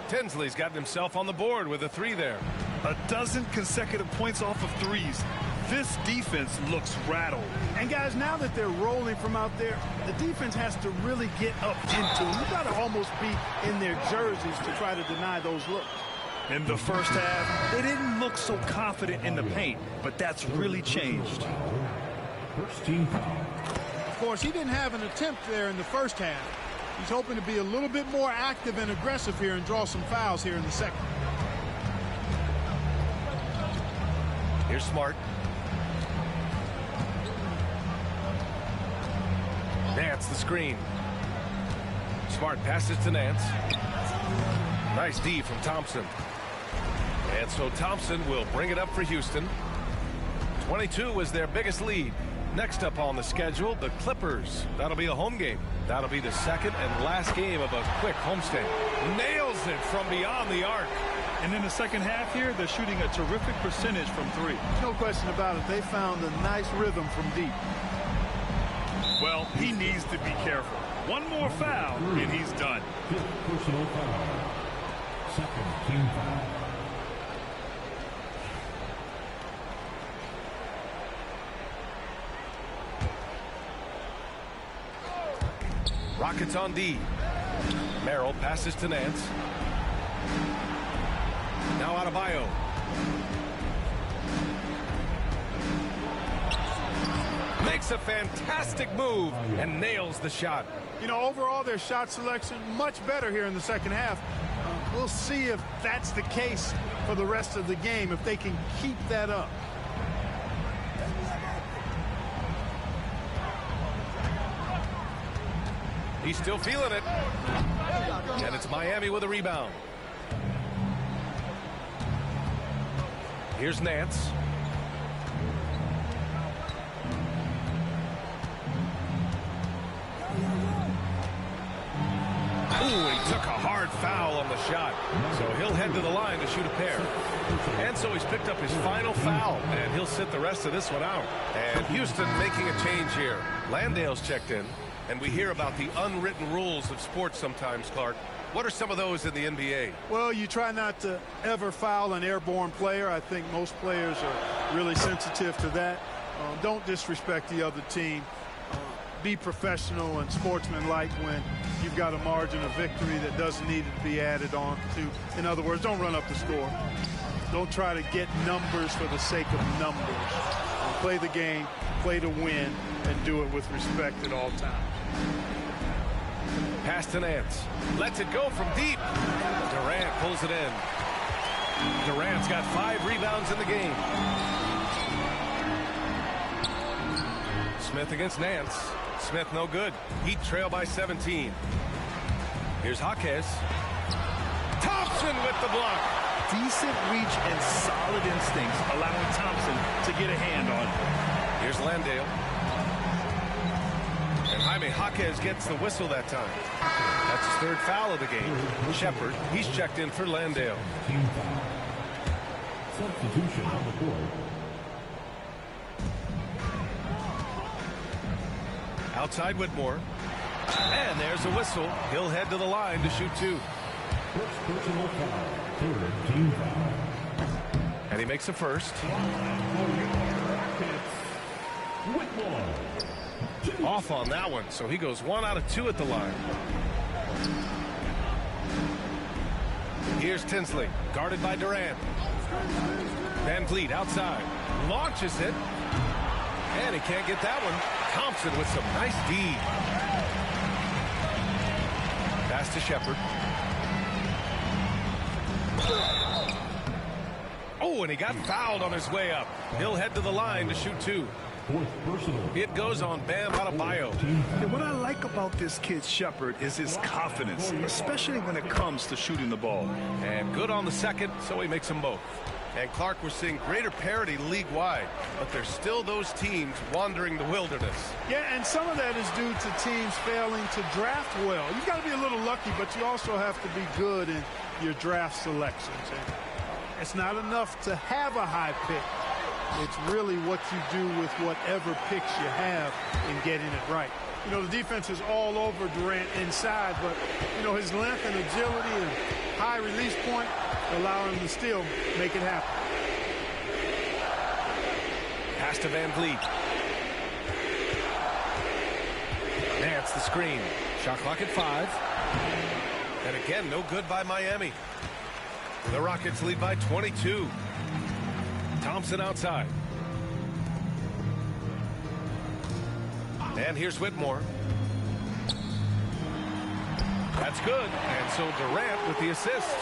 Tinsley's gotten himself on the board with a 3 there. A dozen consecutive points off of threes. This defense looks rattled. And guys, now that they're rolling from out there, the defense has to really get up into them. You got to almost be in their jerseys to try to deny those looks. In the first half, they didn't look so confident in the paint, but that's really changed. First team foul. Of course, he didn't have an attempt there in the first half. He's hoping to be a little bit more active and aggressive here and draw some fouls here in the second. Here's Smart. Nance the screen. Smart passes to Nance. Nice D from Thompson. And so Thompson will bring it up for Houston. 22 was their biggest lead. Next up on the schedule, the Clippers. That'll be a home game. That'll be the second and last game of a quick homestand. Nails it from beyond the arc. And in the second half here, they're shooting a terrific percentage from 3. No question about it. They found a nice rhythm from deep. Well, he needs to be careful. One more foul, and he's done. 5th personal foul. Second team foul. Rockets on D. Merrill passes to Nance. Now Adebayo. Makes a fantastic move and nails the shot. You know, overall, their shot selection much better here in the second half. We'll see if that's the case for the rest of the game, if they can keep that up. He's still feeling it. And it's Miami with a rebound. Here's Nance. Ooh, he took a hard foul on the shot. So he'll head to the line to shoot a pair. And so he's picked up his final foul, and he'll sit the rest of this one out. And Houston making a change here. Landale's checked in. And we hear about the unwritten rules of sports sometimes, Clark. What are some of those in the NBA? Well, you try not to ever foul an airborne player. I think most players are really sensitive to that. Don't disrespect the other team. Be professional and sportsmanlike when you've got a margin of victory that doesn't need to be added on to. In other words, don't run up the score. Don't try to get numbers for the sake of numbers. Play the game, play to win, and do it with respect at all times. Pass to Nance. Lets it go from deep. Durant pulls it in. Durant's got 5 rebounds in the game. Smith against Nance. Smith no good. Heat trail by 17. Here's Jaquez. Thompson with the block. Decent reach and solid instincts, allowing Thompson to get a hand on it. Here's Landale. And Jaime Jaquez gets the whistle that time. That's his 3rd foul of the game. Shepard, he's checked in for Landale. Team foul. Substitution on the board. Outside Whitmore. And there's a whistle. He'll head to the line to shoot 2. First personal foul. 3rd team foul. And he makes the first. Whitmore. Off on that one, so he goes 1 out of 2 at the line. Here's Tinsley, guarded by Durant. Van Vliet outside, launches it, and he can't get that one. Thompson with some nice D. Pass to Shepard. Oh, and he got fouled on his way up. He'll head to the line to shoot 2. 4th personal. It goes on Bam Adebayo. And what I like about this kid Shepard is his confidence, especially when it comes to shooting the ball. And good on the second, so he makes them both. And Clark, we're seeing greater parity league-wide, but there's still those teams wandering the wilderness. Yeah, and some of that is due to teams failing to draft well. You've got to be a little lucky, but you also have to be good in your draft selections. And it's not enough to have a high pick. It's really what you do with whatever picks you have in getting it right. You know, the defense is all over Durant inside, but, you know, his length and agility and high release point allow him to still make it happen. Pass to Van Vliet. Nance the screen. Shot clock at 5. And again, no good by Miami. The Rockets lead by 22. Thompson outside. And here's Whitmore. That's good. And so Durant with the assist.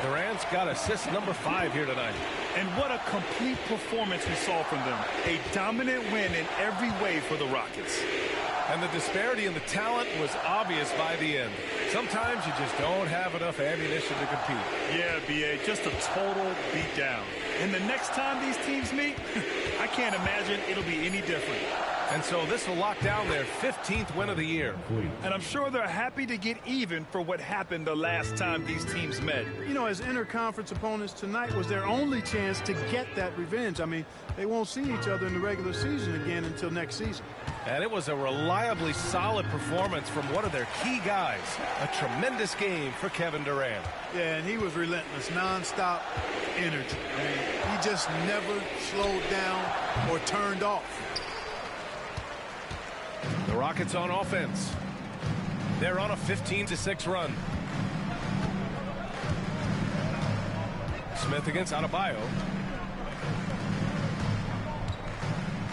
Durant's got assist number 5 here tonight. And what a complete performance we saw from them. A dominant win in every way for the Rockets. And the disparity in the talent was obvious by the end. Sometimes you just don't have enough ammunition to compete. Yeah, B.A., just a total beatdown. And the next time these teams meet, I can't imagine it'll be any different. And so this will lock down their 15th win of the year. And I'm sure they're happy to get even for what happened the last time these teams met. You know, as interconference opponents, tonight was their only chance to get that revenge. I mean, they won't see each other in the regular season again until next season. And it was a reliably solid performance from one of their key guys. A tremendous game for Kevin Durant. Yeah, and he was relentless, nonstop energy. I mean, he just never slowed down or turned off. The Rockets on offense. They're on a 15-6 run. Smith against Adebayo.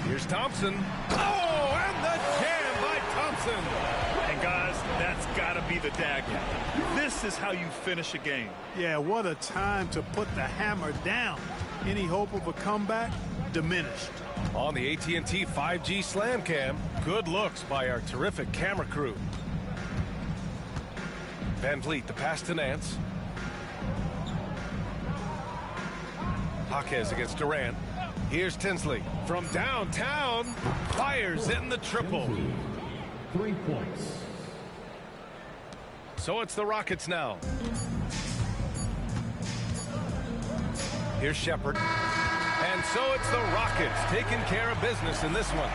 Here's Thompson. Oh, and the jam by Thompson. And guys, that's got to be the dagger. This is how you finish a game. Yeah, what a time to put the hammer down. Any hope of a comeback diminished. On the AT&T 5G Slam Cam, good looks by our terrific camera crew. Van Vliet, the pass to Nance. Jaquez against Durant. Here's Tinsley from downtown. Fires in the triple. 3 points. So it's the Rockets now. Here's Shepherd. And so it's the Rockets taking care of business in this one.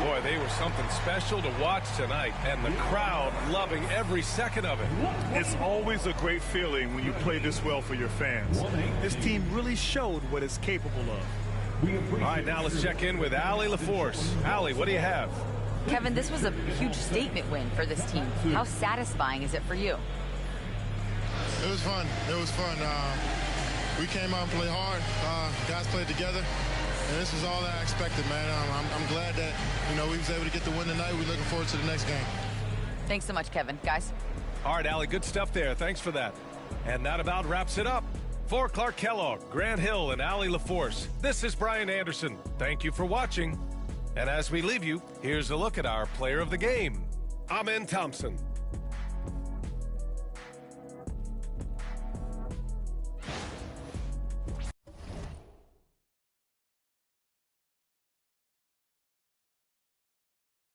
Boy, they were something special to watch tonight, and the crowd loving every second of it. It's always a great feeling when you play this well for your fans. This team really showed what it's capable of. All right, now let's check in with Allie LaForce. Allie, what do you have? Kevin, this was a huge statement win for this team. How satisfying is it for you? It was fun. It was fun. We came out and played hard. Guys played together, and this is all I expected, man. I'm glad that, you know, we was able to get the win tonight. We're looking forward to the next game. Thanks so much, Kevin. Guys. All right, Allie, good stuff there. Thanks for that. And that about wraps it up. For Clark Kellogg, Grant Hill, and Allie LaForce, this is Brian Anderson. Thank you for watching. And as we leave you, here's a look at our player of the game, Amen Thompson.